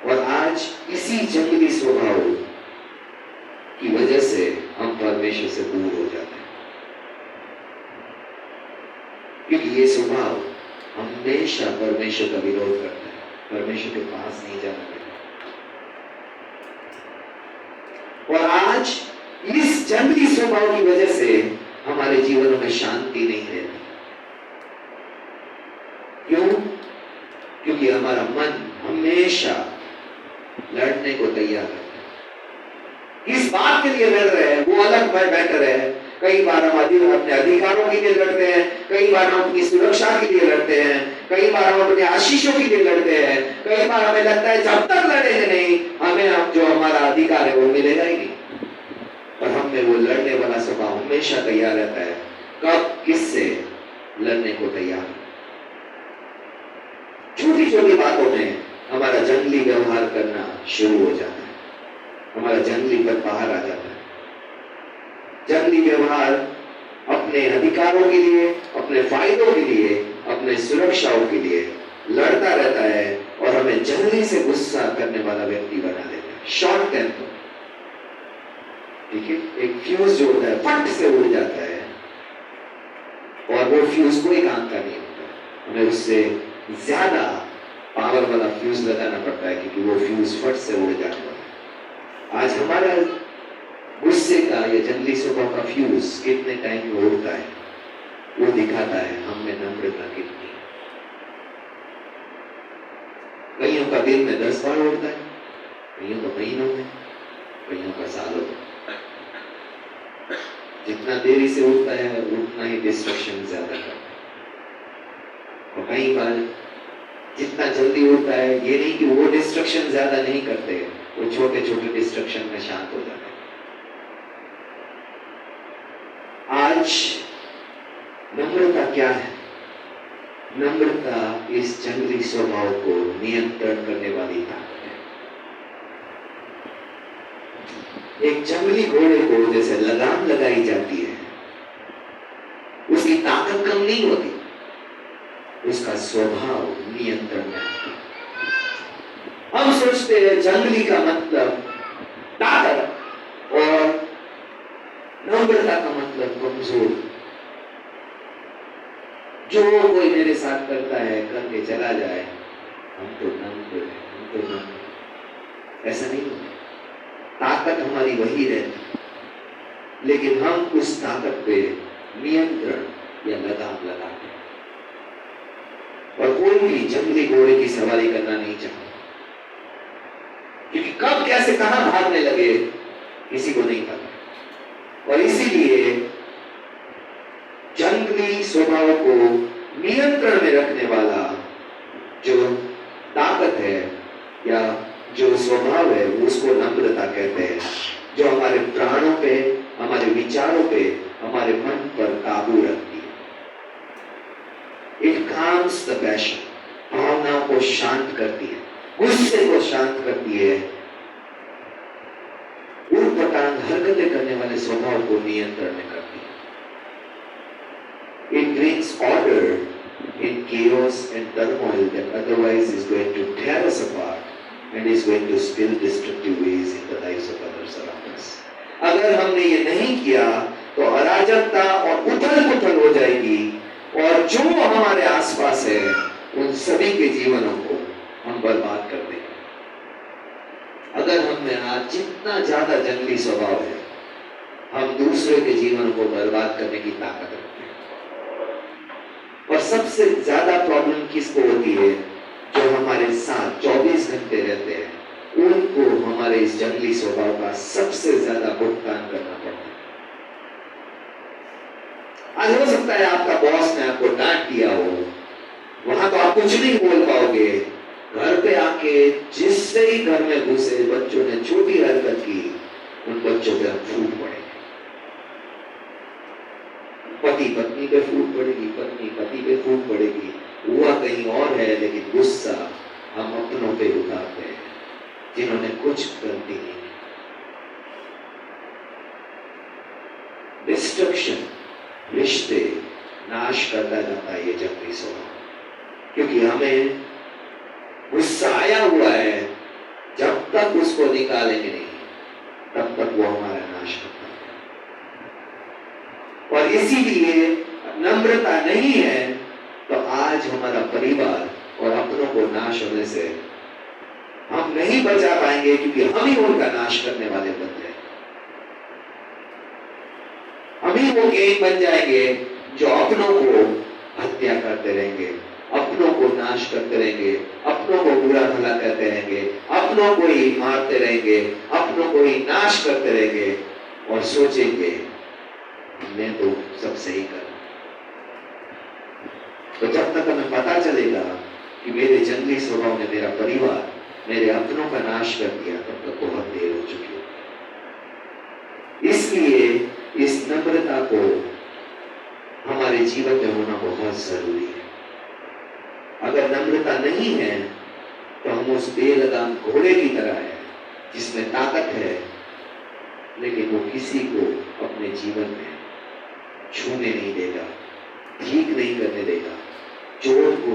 और आज इसी जंगली स्वभाव की वजह से हम परमेश्वर से दूर हो जाते हैं। क्योंकि ये स्वभाव हमेशा परमेश्वर का विरोध करता है, परमेश्वर के पास नहीं जाना देता। और आज इस जंगली स्वभाव की वजह से हमारे जीवनों में शांति नहीं रहती। क्यों? क्योंकि हमारा मन हमेशा लड़ने को तैयार है। किस बात के लिए लड़ रहे हैं वो अलग मैटर है। कई बार हम अपने अधिकारों के लिए लड़ते हैं, कई बार हम अपनी सुरक्षा के लिए लड़ते हैं, कई बार हम अपने आशीषों के लिए लड़ते हैं, कई बार हमें लगता है जब तक लड़ेंगे नहीं हमें जो हमारा अधिकार है वो मिलेगा ही नहीं। और हम में वो लड़ने वाला स्वभाव हमेशा तैयार रहता है। कब किससे लड़ने को तैयार? छोटी छोटी बातों में हमारा जंगली व्यवहार करना शुरू हो जाता है, हमारा जंगली पद बाहर आ जाता है। जंगली व्यवहार अपने अधिकारों के लिए, अपने फायदों के लिए, अपने सुरक्षाओं के लिए लड़ता रहता है और हमें जल्दी से गुस्सा करने वाला व्यक्ति बना देता है। शॉर्ट टेम्पर, ठीक है, एक फ्यूज जो होता है फट से उड़ जाता है और वो फ्यूज कोई काम का नहीं होता। हमें उससे ज्यादा पावर वाला फ्यूज लगाना पड़ता है क्योंकि वो फ्यूज फट से उड़ जाने वाला है। आज हमारा गुस्से का या जंगली स्वभाव का फ्यूज कितने टाइम में उड़ता है वो दिखाता है हम में नम्रता कितनी। कईयों का दिन में 10 बार उड़ता है, कईयों का महीनों में, कईयों का सालों में। जितना देरी से उड़ता है उतना ही डिस्ट्रक्शन ज्यादा करता है। और कई बार जितना जल्दी उड़ता है ये नहीं कि वो डिस्ट्रक्शन ज्यादा नहीं करते, वो छोटे छोटे डिस्ट्रक्शन में शांत हो जाते हैं। आज नम्रता क्या है? नम्रता इस जंगली स्वभाव को नियंत्रण करने वाली ताकत है। एक जंगली घोड़े को जैसे लगाम लगाई जाती है, उसकी ताकत कम नहीं होती, उसका स्वभाव नियंत्रण में आता है। हम सोचते हैं जंगली का मतलब ताकत और नम्रता का मतलब कमजोर। जो कोई मेरे साथ करता है करके चला जाए, हम तो नम्र हैं, हम तो नम्र। ऐसा नहीं होता। ताकत हमारी वही रहती, लेकिन हम उस ताकत पे नियंत्रण या लगाम लगाते हैं। और कोई भी जंगली घोड़े की सवारी करना नहीं चाहता, क्योंकि कब कैसे कहां भागने लगे किसी को नहीं पता। और इसीलिए जंगली स्वभाव को नियंत्रण में रखने वाला जो ताकत है या जो स्वभाव है उसको नम्रता कहते हैं, जो हमारे प्राणों पे, हमारे विचारों पे, हमारे मन पर काबू रखती है। इट काम्स द पैशन, भावनाओं को शांत करती है, गुस्से को शांत करती है, उटपटांग हरकतें करने वाले स्वभाव को नियंत्रण में करती है। It brings order in chaos and turmoil that otherwise is going to tear us apart and is going to spill destructive ways in the lives of others around us. अगर हमने ये नहीं किया तो अराजकता और उथल-पुथल हो जाएगी और जो हमारे आसपास है उन सभी के जीवनों को हम बर्बाद कर देंगे। अगर हम में आज जितना ज्यादा जंगली स्वभाव है, हम दूसरे के जीवन को बर्बाद करने की ताकत रखते हैं। और सबसे ज्यादा प्रॉब्लम किसको होती है? जो हमारे साथ 24 घंटे रहते हैं, उनको हमारे इस जंगली स्वभाव का सबसे ज्यादा भुगतान करना पड़ता है। आज हो सकता है आपका बॉस ने आपको डांट दिया हो, वहां तो आप कुछ नहीं बोल पाओगे। घर पे आके जिससे ही घर में घुसे बच्चों ने छोटी हरकत की, उन बच्चों पे हम फूट पड़ेंगे। पति पत्नी पे फूट पड़ेगी, पत्नी पति पे फूट पड़ेगी। हुआ कहीं और है लेकिन गुस्सा हम अपनों पे उतारते हैं जिन्होंने कुछ गलती नहीं की। डिस्ट्रक्शन, रिश्ते नाश करता जाता है ये जंगली स्वभाव, क्योंकि हमें गुस्सा आया हुआ है। जब तक उसको निकालेंगे नहीं तब तक वो हमारा नाश करता है। और इसीलिए नम्रता नहीं है आज हमारा परिवार और अपनों को नाश होने से हम नहीं बचा पाएंगे, क्योंकि हम ही उनका नाश करने वाले बन जाएंगे। हम ही वो गैंग बन जाएंगे जो अपनों को हत्या करते रहेंगे, अपनों को नाश करते रहेंगे, अपनों को बुरा भला कहते रहेंगे, अपनों को ही मारते रहेंगे, अपनों को ही नाश करते रहेंगे और सोचेंगे मैं तो सब सही कर। तो जब तक हमें पता चलेगा कि मेरे जंगली स्वभाव ने मेरा परिवार, मेरे अपनों का नाश कर दिया, तब तक बहुत देर हो चुकी है। इसलिए इस नम्रता को हमारे जीवन में होना बहुत जरूरी है। अगर नम्रता नहीं है तो हम उस बेलगाम घोड़े की तरह है जिसमें ताकत है, लेकिन वो किसी को अपने जीवन में छूने नहीं देगा, ठीक नहीं करने देगा, चोट को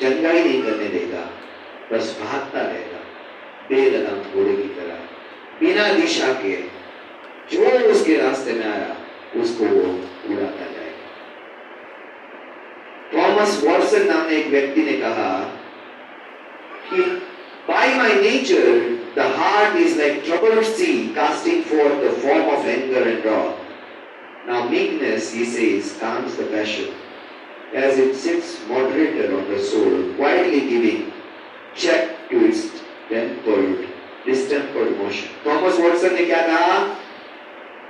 चंगाई नहीं करने देगा, बस भागता रहेगा बेलगाम घोड़े की तरह, बिना दिशा के जो उसके रास्ते में आया उसको वो उड़ाता जाएगा। थॉमस वॉटसन नाम एक व्यक्ति ने कहा कि by my nature the heart is like troubled sea casting forth the form of anger and wrath. Now meekness, he says, calms the passion as it sits moderator on the soul, quietly giving check to its distempered motion. Thomas Watson ने क्या कहा?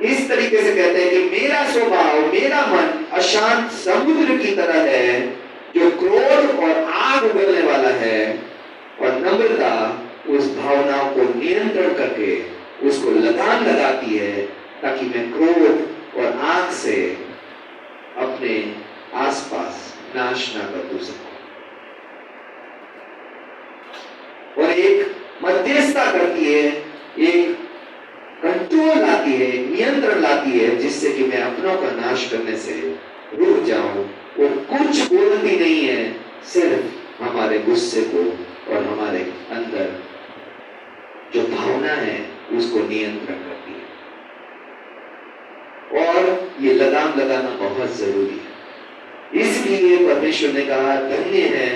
इस तरीके से कहते हैं कि मेरा स्वभाव, मेरा मन अशांत समुद्र की तरह है जो क्रोध और आग उगलने वाला है, और नम्रता उस भावनाओं को नियंत्रण करके उसको लगाम लगाती है ताकि मैं क्रोध और आग से अपने आसपास नाश ना कर दूं सकूं। और एक मध्यस्थता करती है, एक कंट्रोल लाती है, नियंत्रण लाती है, जिससे कि मैं अपनों का नाश करने से रुक जाऊं। और कुछ बोलती नहीं है, सिर्फ हमारे गुस्से को और हमारे अंदर जो भावना है उसको नियंत्रण करती है। और ये लगाम लगाना बहुत जरूरी है। इसलिए परमेश्वर ने कहा धन्य है,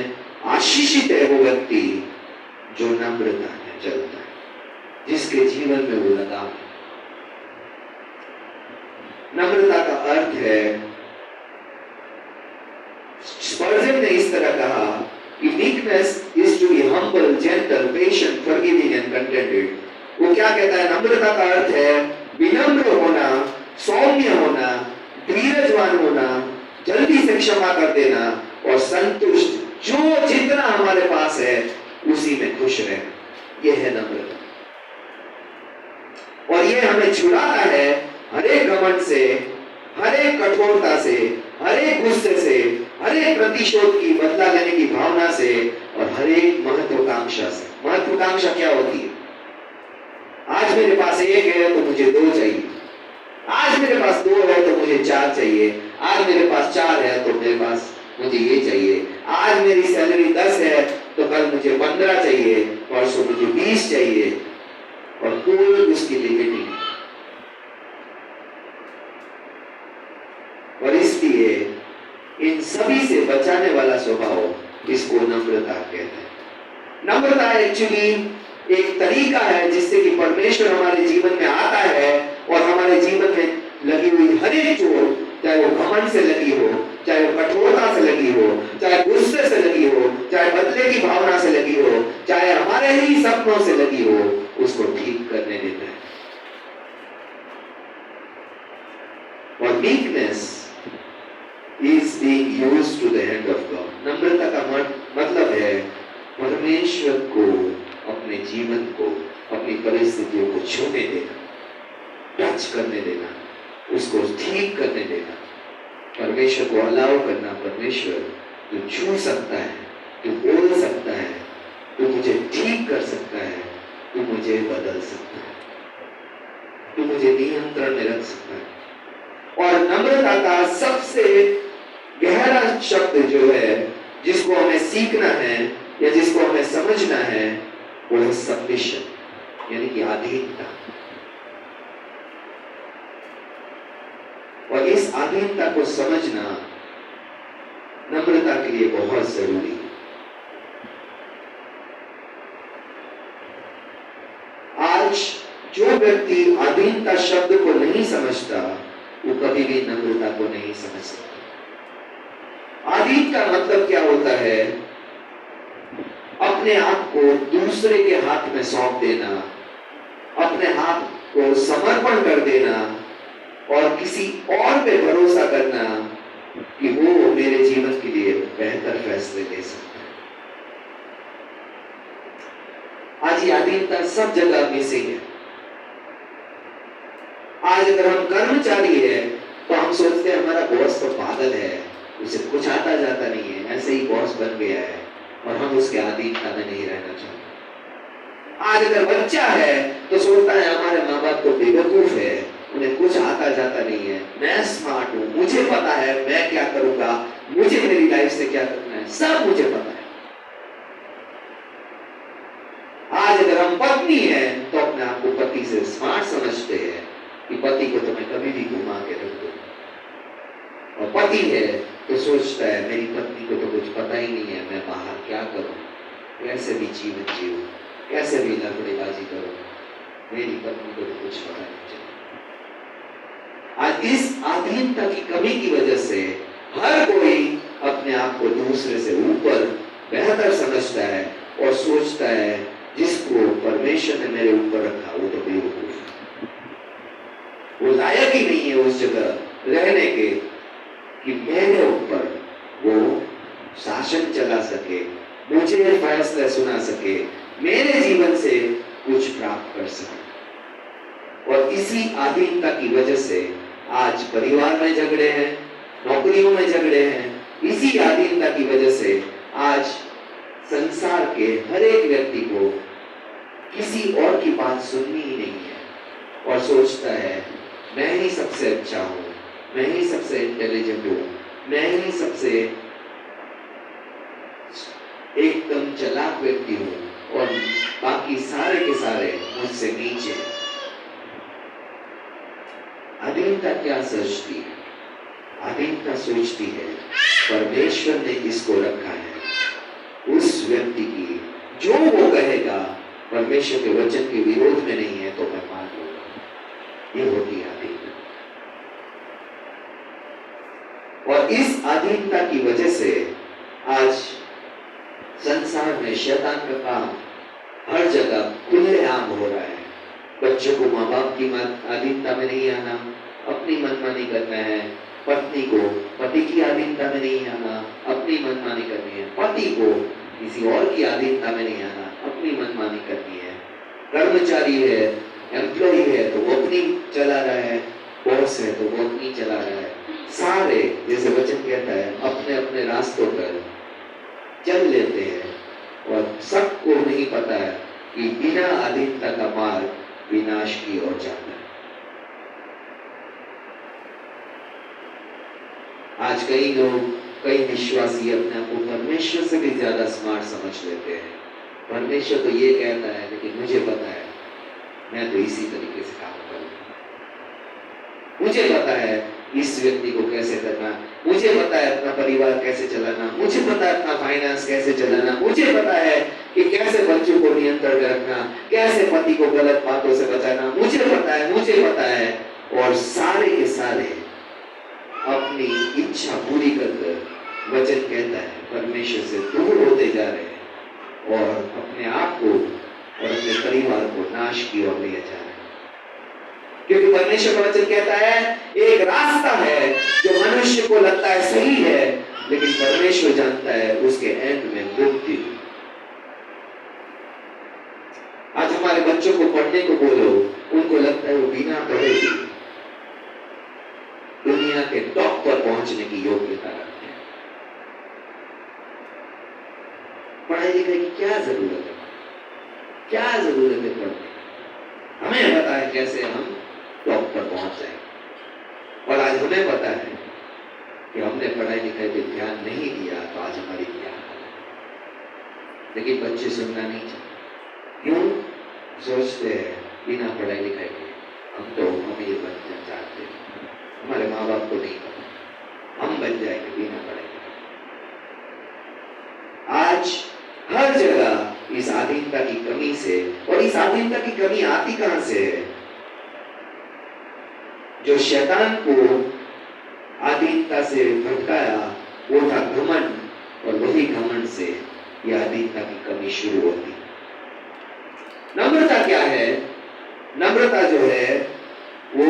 आशीषित है वो व्यक्ति जो नम्रता में चलता है, जिसके जीवन में वो लगाम है। नम्रता का अर्थ है, स्पर्जन ने इस तरह कहा कि meekness is to be humble, gentle, patient, forgiving and contented. वो क्या कहता है? नम्रता का अर्थ है विनम्र होना, सौम्य होना, धीरजवान होना, जल्दी से क्षमा कर देना और संतुष्ट, जो जितना हमारे पास है उसी में खुश रहना। ये है नम्रता। और ये हमें छुड़ाता है हर एक घमंड से, हर एक कठोरता से, हर एक गुस्से से, हर एक प्रतिशोध की, बदला लेने की भावना से और हर एक महत्वाकांक्षा से। महत्वाकांक्षा क्या होती है? आज मेरे पास एक है तो मुझे दो चाहिए, आज मेरे पास दो है तो मुझे चार चाहिए, आज मेरे पास चार है तो मेरे पास मुझे ये चाहिए, आज मेरी सैलरी 10 है तो कल मुझे 15 चाहिए, परसों मुझे 20 चाहिए, और कोई उसकी लिमिट नहीं। और इसलिए इन सभी से बचाने वाला स्वभाव, इसको नम्रता कहते हैं। नम्रता एक्चुअली एक तरीका है जिससे कि परमेश्वर हमारे जीवन में आता है और हमारे जीवन में लगी हुई हर एक चोट, चाहे वो घमंड से लगी हो, चाहे वो कठोरता से लगी हो, चाहे गुस्से से लगी हो, चाहे बदले की भावना से लगी हो, चाहे हमारे ही सपनों से लगी हो, उसको ठीक करने देता है। और meekness is being used to the hand of God. नम्रता का मतलब है परमेश्वर को अपने जीवन को, अपनी परिस्थितियों को छूने देना, टच करने देना, उसको ठीक करने देना, परमेश्वर को अलाउ करना। परमेश्वर तू छू सकता है, तू बोल सकता है, तू मुझे ठीक कर सकता है, तू मुझे बदल सकता है, तू मुझे नियंत्रण में रख सकता है। और नम्रता का सबसे गहरा शब्द जो है, जिसको हमें सीखना है या जिसको हमें समझना है, वो है सबमिशन, यानी कि अधीनता। और इस अधीनता को समझना नम्रता के लिए बहुत जरूरी है। आज जो व्यक्ति अधीनता शब्द को नहीं समझता वो कभी भी नम्रता को नहीं समझ सकता। अधीन का मतलब क्या होता है? अपने आप को दूसरे के हाथ में सौंप देना, अपने हाथ को समर्पण कर देना और किसी और पे भरोसा करना कि वो मेरे जीवन के लिए बेहतर फैसले ले सकता है। आज ये अधीनता सब जगह मिसिंग है। आज अगर हम कर्मचारी है तो हम सोचते हैं हमारा बॉस तो पागल है, उसे कुछ आता जाता नहीं है, ऐसे ही बॉस बन गया है और हम उसके अधीनता में नहीं रहना चाहते। आज अगर बच्चा है तो सोचता है हमारे माँ बाप तो बेवकूफ है, उन्हें कुछ आता जाता नहीं है, मैं स्मार्ट हूं, मुझे पता है मैं क्या करूंगा, मुझे मेरी लाइफ से क्या करना है, सब मुझे पता है। आज अगर हम पत्नी है तो अपने आप को पति से स्मार्ट समझते हैं कि पति को तो मैं कभी भी घुमा के रख दूं, और पति है तो सोचता है मेरी पत्नी को तो कुछ पता ही नहीं है, मैं बाहर क्या करूं, कैसे भी जीवन जीऊं, कैसे भी लफड़ेबाजी करूं, मेरी पत्नी को तो कुछ पता नहीं चला। आज इस अधीनता की कमी की वजह से हर कोई अपने आप को दूसरे से ऊपर बेहतर समझता है और सोचता है जिसको परमेश्वर ने मेरे ऊपर रखा वो तो बेवकूफ है, वो लायक ही नहीं है उस जगह रहने के कि मेरे ऊपर वो शासन चला सके, मुझे फैसला सुना सके, मेरे जीवन से कुछ प्राप्त कर सके। और इसी अधीनता की वजह से आज परिवार में झगड़े हैं, नौकरियों में झगड़े हैं। इसी अधीनता की वजह से आज संसार के हर एक व्यक्ति को किसी और की बात सुननी ही नहीं है और सोचता है मैं ही सबसे अच्छा हूं, मैं ही सबसे इंटेलिजेंट हूं, मैं ही सबसे एकदम चालाक व्यक्ति हूं और बाकी सारे के सारे मुझसे नीचे हैं। अधीनता क्या सोचती है? अधीनता सोचती है परमेश्वर ने इसको रखा है उस व्यक्ति की, जो वो कहेगा परमेश्वर के वचन के विरोध में नहीं है तो मैं मान लूंगा। ये होती है अधीनता। और इस अधीनता की वजह से आज संसार में शैतान का काम हर जगह खुलेआम हो रहा है। बच्चों को माँ बाप की अधीनता में नहीं आना, अपनी मनमानी करना है। पत्नी को पति की अधीनता में नहीं आना, अपनी मनमानी करनी है। पति को किसी और की अधीनता में नहीं आना, अपनी मनमानी करनी है। कर्मचारी है, एम्प्लॉय है तो वो अपनी चला रहा है, बॉस है तो वो अपनी चला रहा है। सारे जैसे वचन कहता है अपने अपने रास्तों पर चल लेते हैं और सबको नहीं पता है कि बिना अधीनता का मार्ग विनाश की ओर जाता है। आज कई लोग, कई विश्वासी अपने आप को परमेश्वर से भी ज्यादा स्मार्ट समझ लेते हैं। परमेश्वर तो ये कहता है लेकिन मुझे पता है मैं तो इसी तरीके से काम करूंगा। मुझे पता है इस व्यक्ति को कैसे करना, मुझे पता है अपना परिवार कैसे चलाना, मुझे पता है अपना फाइनेंस कैसे चलाना, मुझे पता है कि कैसे बच्चों को नियंत्रण में रखना, कैसे पति को गलत बातों से बचाना, मुझे पता है। और सारे के सारे अपनी इच्छा पूरी कर वचन कहता है परमेश्वर से दूर होते जा रहे हैं और अपने आप को और अपने परिवार को नाश की ओर ले जा रहे हैं। क्योंकि परमेश्वर का वचन कहता है एक रास्ता है जो मनुष्य को लगता है सही है, लेकिन परमेश्वर जानता है उसके एंड में मृत्यु। आज हमारे बच्चों को पढ़ने को बोलो, उनको लगता है वो बिना पढ़े भी दुनिया के टॉप पर पहुंचने की योग्यता रखते हैं। पढ़ाई लिखाई की क्या जरूरत है? क्या जरूरत है पढ़ने? हमें पता है कैसे हम टॉप पर पहुंच जाए। और आज हमें पता है कि हमने पढ़ाई लिखाई पे ध्यान नहीं दिया तो आज हमारी क्या हालत। लेकिन बच्चे सुनना नहीं चाहते। क्यों? सोचते हैं बिना पढ़ाई लिखाई के हम ये बनना चाहते हैं, हमारे माँ बाप को नहीं पता, हम बन जाएंगे बिना पढ़ाई लिखाई। कमी आती कहां से है? जो शैतान को अधीनता से भटकाया वो था घमंड, और वही घमंड से यह अधीनता की कमी शुरू होती। नम्रता क्या है? नम्रता जो है वो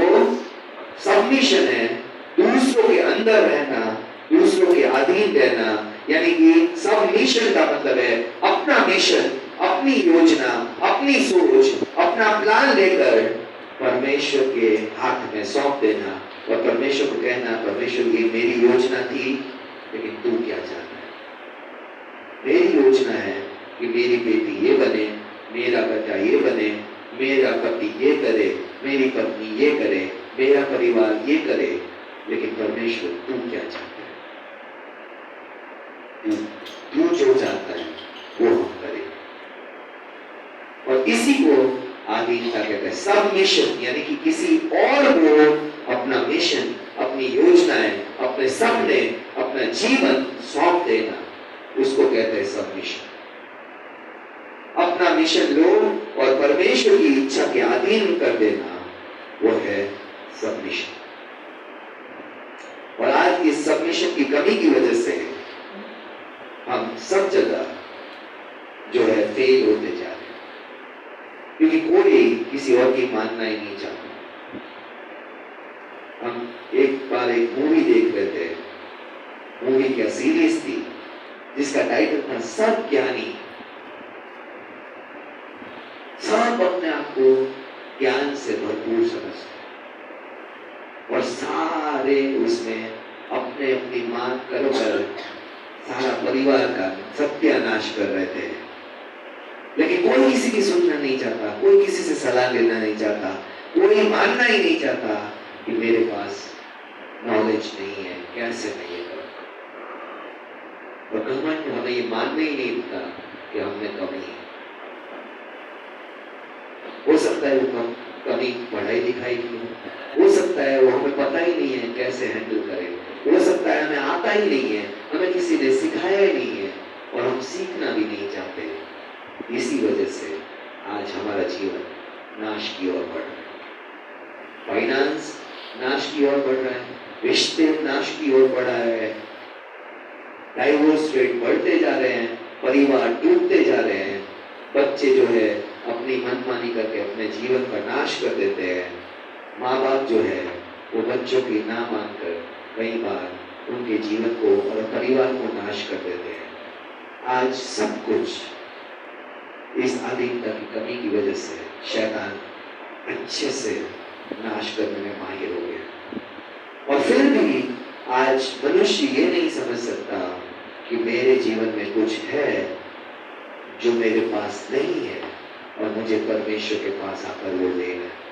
सबमिशन है, दूसरों के अंदर रहना, दूसरों के अधीन रहना। यानी कि सबमिशन का मतलब है अपना मिशन, अपनी योजना, अपनी सोच, अपना प्लान लेकर परमेश्वर के हाथ में सौंप देना और परमेश्वर को कहना, परमेश्वर ये मेरी योजना थी, लेकिन तू क्या चाहता है? मेरी योजना है कि मेरी बेटी ये बने, मेरा बेटा ये बने, मेरा पति ये करे, मेरी पत्नी ये करे, मेरा परिवार ये करे, लेकिन परमेश्वर तू क्या चाहता है? तू जो चाहता है वो हम करें। और इसी को अधीनता कहते हैं, सबमिशन। यानी कि किसी और को अपना मिशन, अपनी योजनाएं, अपने सपने, अपना जीवन सौंप देना, उसको कहते हैं सबमिशन। अपना मिशन लो और परमेश्वर की इच्छा के अधीन कर देना, वो है सबमिशन। और आज इस सबमिशन की कमी की वजह से हम सब जगह जो है फेल होते जा रहे हैं, क्योंकि कोई किसी और की मानना ही नहीं चाहता। हम एक बार एक मूवी देख रहे थे, मूवी क्या सीरीज थी, जिसका टाइटल था सब ज्ञानी। सब अपने आप को ज्ञान से भरपूर समझते और सारे उसमें अपने अपनी मांग कर सारा परिवार का सत्यानाश कर रहे थे। लेकिन कोई किसी की सुनना नहीं चाहता, कोई किसी से सलाह लेना नहीं चाहता, कोई मानना ही नहीं चाहता कि मेरे पास नॉलेज नहीं है, कैसे मैं ये करूं। और घमंड हमें ये मानने ही नहीं देता कि हमने कमी है। हो सकता है वो कमी पढ़ाई लिखाई की हो सकता है वो हमें पता ही नहीं है कैसे हैंडल करें, हो सकता है हमें आता ही नहीं है, हमें किसी ने सिखाया ही नहीं है और हम सीखना भी नहीं चाहते। इसी वजह से आज हमारा जीवन नाश की ओर बढ़ रहा है, फाइनेंस नाश की ओर बढ़ रहा है, रिश्ते नाश की ओर बढ़ रहा है, डाइवोर्स रेट बढ़ते जा रहे हैं, परिवार टूटते जा रहे हैं, बच्चे जो है अपनी मनमानी करके अपने जीवन का नाश कर देते हैं, माँ बाप जो है वो बच्चों की ना मानकर कई बार उनके जीवन को और परिवार को नाश कर देते हैं। आज सब कुछ इस अधीनता की कमी की वजह से शैतान अच्छे से नाश करने में माहिर हो गया। और फिर भी आज मनुष्य ये नहीं समझ सकता कि मेरे जीवन में कुछ है जो मेरे पास नहीं है और मुझे परमेश्वर के पास आकर वो लेना है।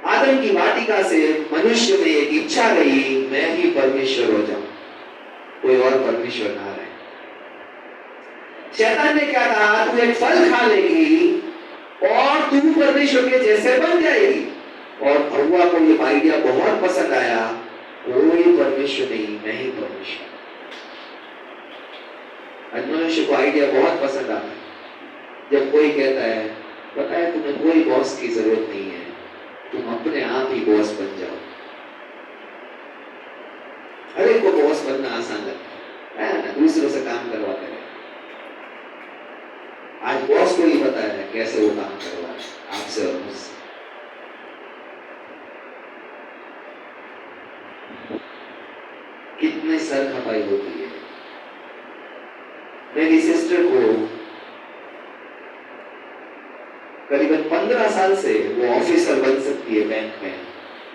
आदम की वाटिका से मनुष्य में एक इच्छा रही, मैं ही परमेश्वर हो जाऊं, कोई और परमेश्वर ना रहे। शैतान ने क्या कहा, तू एक फल खा लेगी और तू परमेश्वर के जैसे बन जाएगी। और हव्वा को ये आइडिया बहुत पसंद आया, कोई परमेश्वर नहीं, मैं ही परमेश्वर। मनुष्य को आइडिया बहुत पसंद आता है जब कोई कहता है, पता है तुम्हें कोई बॉस की जरूरत नहीं है, तुम अपने आप ही बॉस बन जाओ। हर एक को बॉस बनना आसान लगता है ना, दूसरों से काम करवाते हैं। आज बॉस को ही पता है कैसे वो काम करवा आपसे और मुझसे। कितने सर खपाई होती है। मेरी सिस्टर को करीबन 15 साल से वो ऑफिसर बन सकती है बैंक में,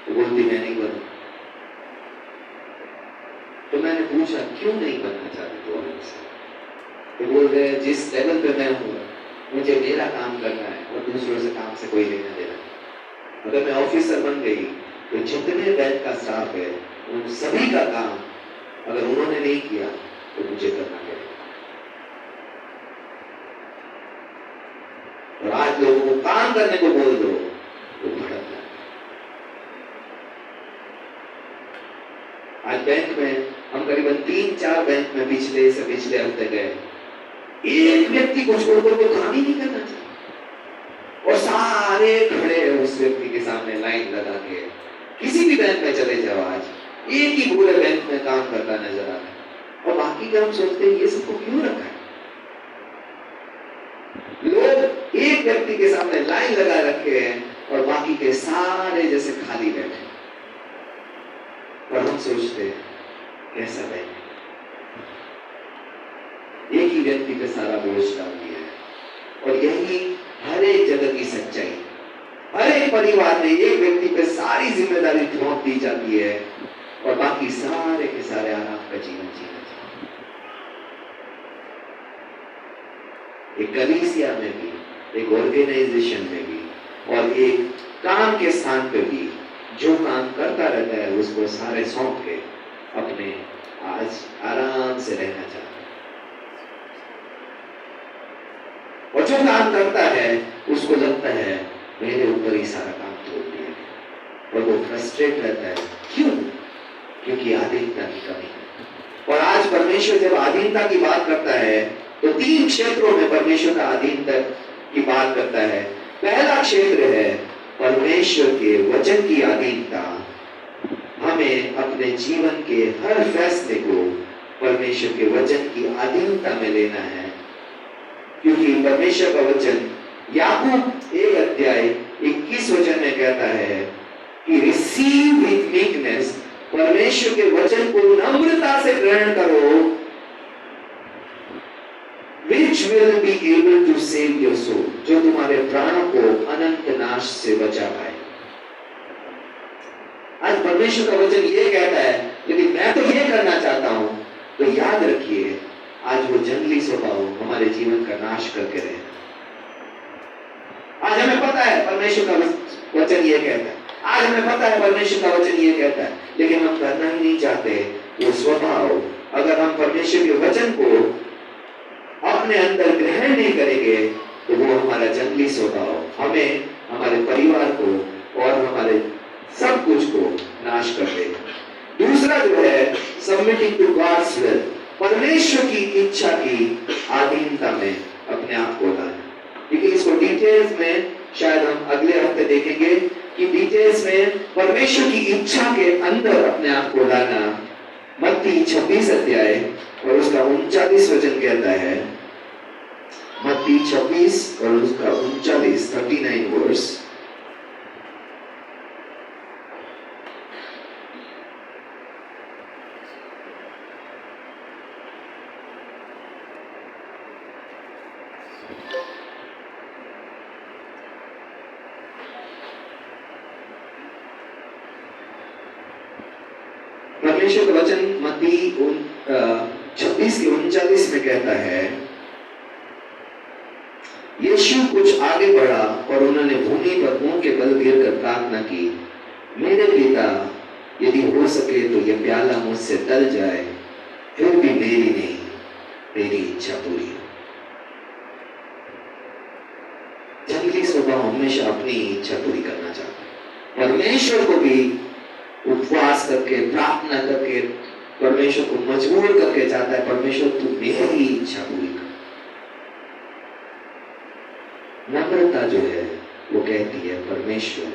तो बोलती मैं नहीं बनूं। तो मैंने पूछा क्यों नहीं बनना चाहती तो ऑफिसर? तो बोल रहे जिस लेवल पे मैं हूँ मुझे मेरा काम करना है और दूसरों से काम से कोई लेना देना। अगर मैं ऑफिसर बन गई तो जितने बैंक का स्टाफ है उन सभी का काम अगर उन्होंने नहीं किया तो मुझे करना पड़ेगा। और आज लोगों को काम करने को बोल दो तो भड़क जाए। आज बैंक में हम करीबन 3-4 बैंक में पिछले हफ्ते गए, एक व्यक्ति को छोड़कर वो काम ही नहीं करना चाहिए। और सारे खड़े हैं उस व्यक्ति के सामने लाइन लगा के। किसी भी बैंक में चले जाओ आज, एक ही पूरे बैंक में काम करता नजर आता है, और बाकी का हम सोचते हैं ये सबको क्यों रखा है। लोग एक व्यक्ति के सामने लाइन लगा रखे हैं और बाकी के सारे जैसे खाली बैठे, और हम सोचते हैं कैसा बैंक, एक ही व्यक्ति पे सारा बोझ डाल दिया है। और यही हर एक जगह की सच्चाई, हर एक परिवार में एक व्यक्ति पे सारी जिम्मेदारी थोप दी जाती है और बाकी सारे के सारे आराम का जीवन जीना चाहिए। एक कलीसिया में भी, एक ऑर्गेनाइजेशन में भी और एक काम के स्थान पे भी जो काम करता रहता है उसको सारे सौंप के अपने आज आराम से रहना चाहता है। और जो काम करता है उसको लगता है मेरे ऊपर ही सारा काम छोड़ दिया गया, और वो फ्रस्ट्रेट रहता है। क्यों? क्योंकि अधीनता की कमी है। और आज परमेश्वर जब अधीनता की बात करता है तो 3 क्षेत्रों में परमेश्वर का अधीनता की बात करता है। पहला क्षेत्र है परमेश्वर के वचन की अधीनता। हमें अपने जीवन के हर फैसले को परमेश्वर के वचन की अधीनता में लेना है, क्योंकि परमेश्वर का वचन याकूब 1 अध्याय 21 वचन में कहता है कि रिसीव विथ मीकनेस, परमेश्वर के वचन को नम्रता से ग्रहण करो, which will be able to save your soul, जो तुम्हारे प्राणों को अनंत नाश से बचा पाए। आज परमेश्वर का वचन ये कहता है, लेकिन मैं तो ये करना चाहता हूं। तो याद रखिए, आज वो जंगली स्वभाव हमारे जीवन का नाश करके रहे। आज हमें पता है परमेश्वर का वचन ये कहता है, आज हमें पता है परमेश्वर का वचन ये कहता है, लेकिन हम करना ही नहीं चाहते वो स्वभाव। अगर हम परमेश्वर के वचन को अपने अंदर ग्रहण नहीं करेंगे तो वो हमारा जंगली स्वभाव हमें, हमारे परिवार को और हमारे सब कुछ को नाश कर देगा। दूसरा जो है सबमिटिंग टू गॉड्स विल, परमेश्वर की इच्छा की अधीनता में अपने आप को लाना। देखिए इसको डिटेल्स में शायद हम अगले हफ्ते देखेंगे कि डिटेल्स में परमेश्वर की इच्छा के अंदर अपने आप को लाना। मत्ती 26 अध्याय और उसका 39 वचन कहता है, मत्ती 26 और उसका 39 वर्स, परमेश्वर का वचन मत्ती 26 के 39 में कहता है, यीशु कुछ आगे बढ़ा और उन्होंने भूमि पर मुंह के बल गिरकर प्रार्थना की, मेरे पिता यदि हो सके तो यह प्याला मुझसे टल जाए, फिर भी मेरी नहीं तेरी इच्छा पूरी हो। जंगली स्वभाव हमेशा अपनी इच्छा पूरी करना चाहता है। परमेश्वर को भी उपवास करके प्रार्थना करके परमेश्वर को मजबूर करके चाहता है, परमेश्वर तू मेरी इच्छा पूरी कर। नम्रता जो है वो कहती है परमेश्वर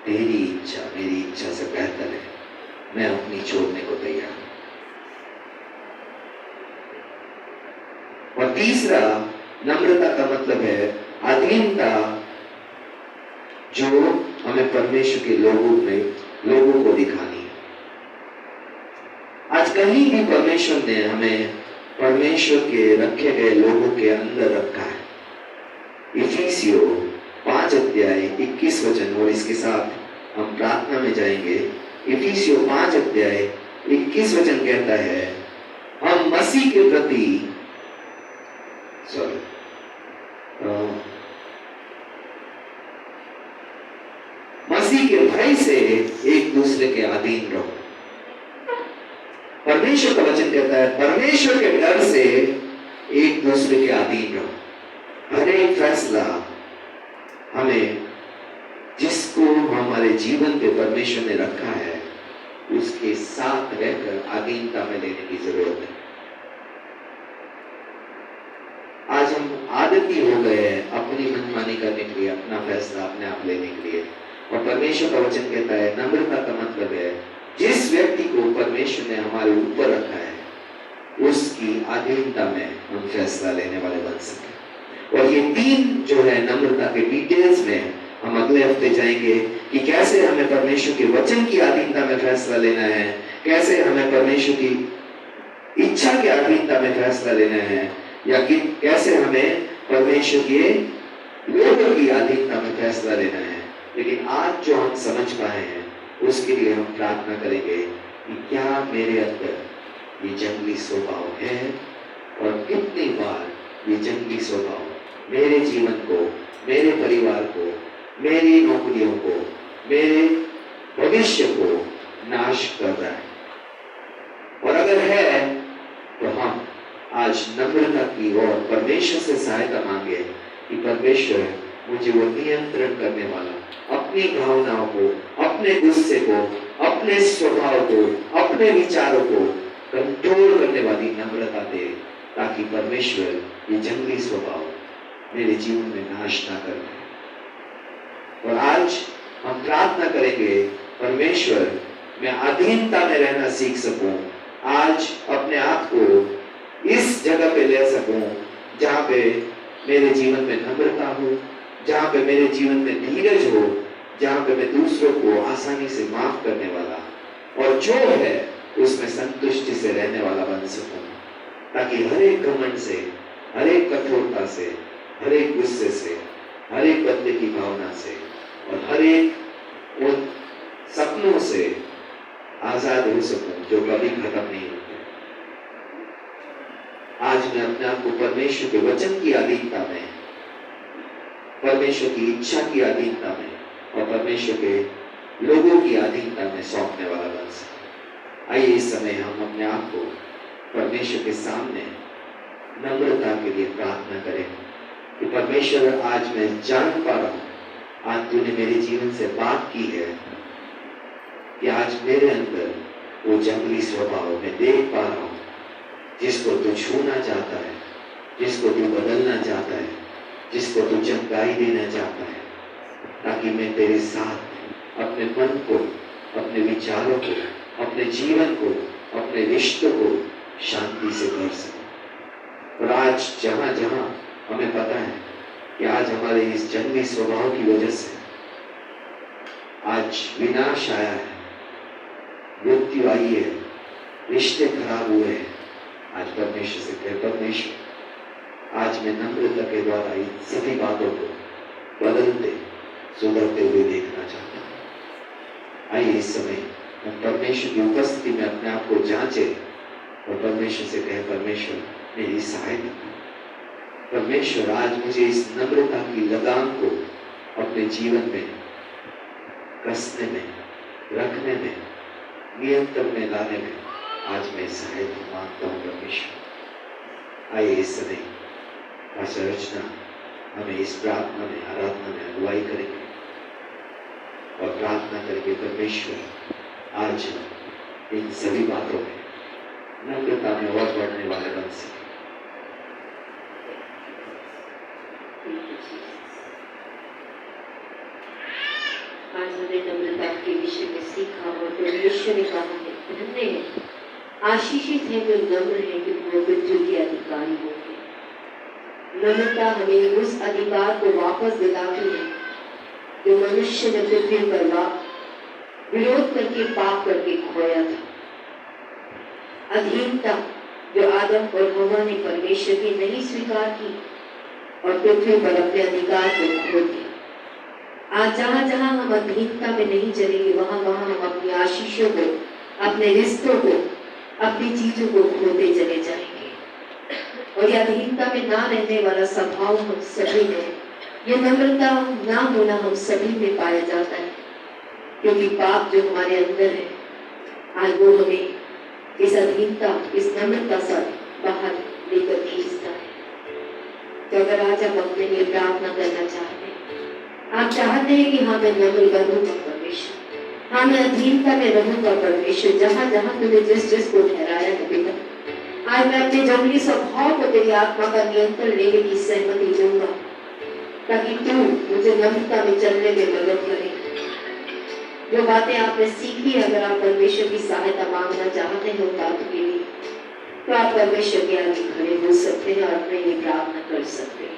तेरी इच्छा मेरी इच्छा से बेहतर है, मैं अपनी छोड़ने को तैयार हूं। और तीसरा नम्रता का मतलब है अधीनता, जो हमें परमेश्वर के लोगों को दिखानी है। आज कहीं भी परमेश्वर ने हमें परमेश्वर के रखे गए लोगों के अंदर रखा है। इफिसियो 5 अध्याय 21 वचन, और इसके साथ हम प्रार्थना में जाएंगे। इफिसियो 5 अध्याय 21 वचन कहता है, हम मसीह के प्रति मसीह के भय से एक दूसरे के अधीन रहो। परमेश्वर का वचन कहता है परमेश्वर के डर से एक दूसरे के अधीन रहो। हर एक फैसला हमें, जिसको हमारे जीवन पे परमेश्वर ने रखा है, उसके साथ रहकर अधीनता में लेने की जरूरत है। आदती हो गए हैं अपनी मनमानी करने के लिए, अपना फैसला अपने आप लेने के लिए। और परमेश्वर का वचन कहता है नम्रता का मतलब है जिस व्यक्ति को परमेश्वर ने हमारे ऊपर रखा है उसकी अधीनता में हम फैसला लेने वाले बन सके। और ये 3 जो है नम्रता के डिटेल्स में हम अगले हफ्ते जाएंगे कि कैसे हमें परमेश्वर के वचन की अधीनता में फैसला लेना है, कैसे हमें परमेश्वर की इच्छा के अधीनता में फैसला लेना है, या कि कैसे हमें परमेश्वर के लोगों की अधीनता में फैसला लेना है। लेकिन आज जो हम समझ पाए हैं उसके लिए हम प्रार्थना करेंगे कि क्या मेरे अंदर ये जंगली स्वभाव है और कितनी बार ये जंगली स्वभाव मेरे जीवन को, मेरे परिवार को, मेरी नौकरियों को, मेरे भविष्य को नाश कर रहा है। और अगर है तो हम आज नम्रता की ओर परमेश्वर से सहायता मांगे कि परमेश्वर मुझे वो नियंत्रण करने वाला, अपनी भावनाओं को, अपने गुस्से को, अपने स्वभाव को, अपने विचारों को कंट्रोल करने वाली नम्रता दे, ताकि परमेश्वर ये जंगली स्वभाव मेरे जीवन में नाश ना कर पाए। और आज हम प्रार्थना करेंगे परमेश्वर मैं अधीनता में रहना सीख सकूं, आज अपने आप को इस जगह पे ले सकूं जहां पे मेरे जीवन में नम्रता हो, जहां पे मेरे जीवन में धीरज हो, जहां पे मैं दूसरों को आसानी से माफ करने वाला और जो है उसमें संतुष्टि से रहने वाला बन सकूं, ताकि हर एक घमंड से, हर एक कठोरता से, हर एक गुस्से से, हर एक बदले की भावना से और हर एक उन सपनों से आजाद हो सकूं जो कभी खत्म नहीं होते। आज मैं अपने आप को परमेश्वर के वचन की अधीनता में, परमेश्वर की इच्छा की अधीनता में और परमेश्वर के लोगों की अधीनता में सौंपने वाला बन सके। आइए इस समय हम अपने आप को परमेश्वर के सामने नम्रता के लिए प्रार्थना करें कि परमेश्वर आज मैं जान पा रहा हूं, आज तूने मेरे जीवन से बात की है कि आज मेरे अंदर वो जंगली स्वभाव मैं देख पा रहा हूं जिसको तू छूना चाहता है, जिसको तू बदलना चाहता है, जिसको तू चंगाई देना चाहता है, ताकि मैं तेरे साथ अपने मन को, अपने विचारों को, अपने जीवन को, अपने रिश्तों को शांति से कर सकूं। और आज जहां जहां हमें पता है कि आज हमारे इस जंगली स्वभाव की वजह से आज विनाश आया है, मृत्यु आई है, रिश्ते खराब हुए हैं, आज परमेश्वर से कहे परमेश्वर आज मैं नम्रता के द्वारा इन सभी बातों को बदलते, सुधरते हुए देखना चाहता हूं। आइए इस समय हम परमेश्वर की उपस्थिति में अपने आप को जांचे और परमेश्वर से कहे परमेश्वर मेरी सहायता कर। परमेश्वर आज मुझे इस नम्रता की लगाम को अपने जीवन में कसने में, रखने में, नियंत्रण में लाने में आज मैं सहायता मांगता हूँ परमेश्वर। आइए इस समय पास्टर रचना हमें इस प्रार्थना में, आराधना में अगुवाई करेंगे और प्रार्थना करेंगे परमेश्वर आज इन सभी बातों में नम्रता में और बढ़ने वाले बन सके। आज हमने नम्रता के विषय में सीखा और परमेश्वर ने कहा है धन्य है, आशीषित है जो नम्र है क्योंकि वो पृथ्वी के अधिकारी होंगे। नम्रता हमें उस अधिकार को वापस दिलाती है जो मनुष्य ने पृथ्वी पर विरोध करके, पाप करके खोया था। अधीनता जो आदम और हव्वा ने परमेश्वर की नहीं स्वीकार की और पृथ्वी पर अपने अधिकार को खो दिया। आज जहां जहां हम अधीनता में नहीं चलेंगे वहां वहां हम अपनी आशीषों को, अपने रिश्तों को, अपनी चीजों को खोते चले जाएंगे। और यह अधीनता में ना रहने वाला स्वभाव हम सभी में, ये नम्रता ना होना हम सभी में पाया जाता है, क्योंकि पाप जो हमारे अंदर है आज वो हमें इस अधीनता, इस नम्रता से बाहर लेकर खींचता है। तो अगर आज आप अपने लिए प्रार्थना करना चाहते हैं, आप चाहते हैं कि हाँ मैं नम्र बनूंगा परमेश्वर, हाँ मैं अधीनता में रहूंगा परमेश्वर, जहां जहां तुमने जिस जिस को ठहराया है पिता आज मैं अपने जंगली स्वभाव को तेरी आत्मा का नियंत्रण लेने की सहमति दूंगा, ताकि तू मुझे नम्रता में चलने में मदद करे। जो बातें आपने सीखी है, अगर आप परमेश्वर की सहायता मांगना चाहते हैं उतार के लिए, तो आप परमेश्वर के आगे खड़े हो सकते हैं और अपने लिए प्रार्थना कर सकते हैं।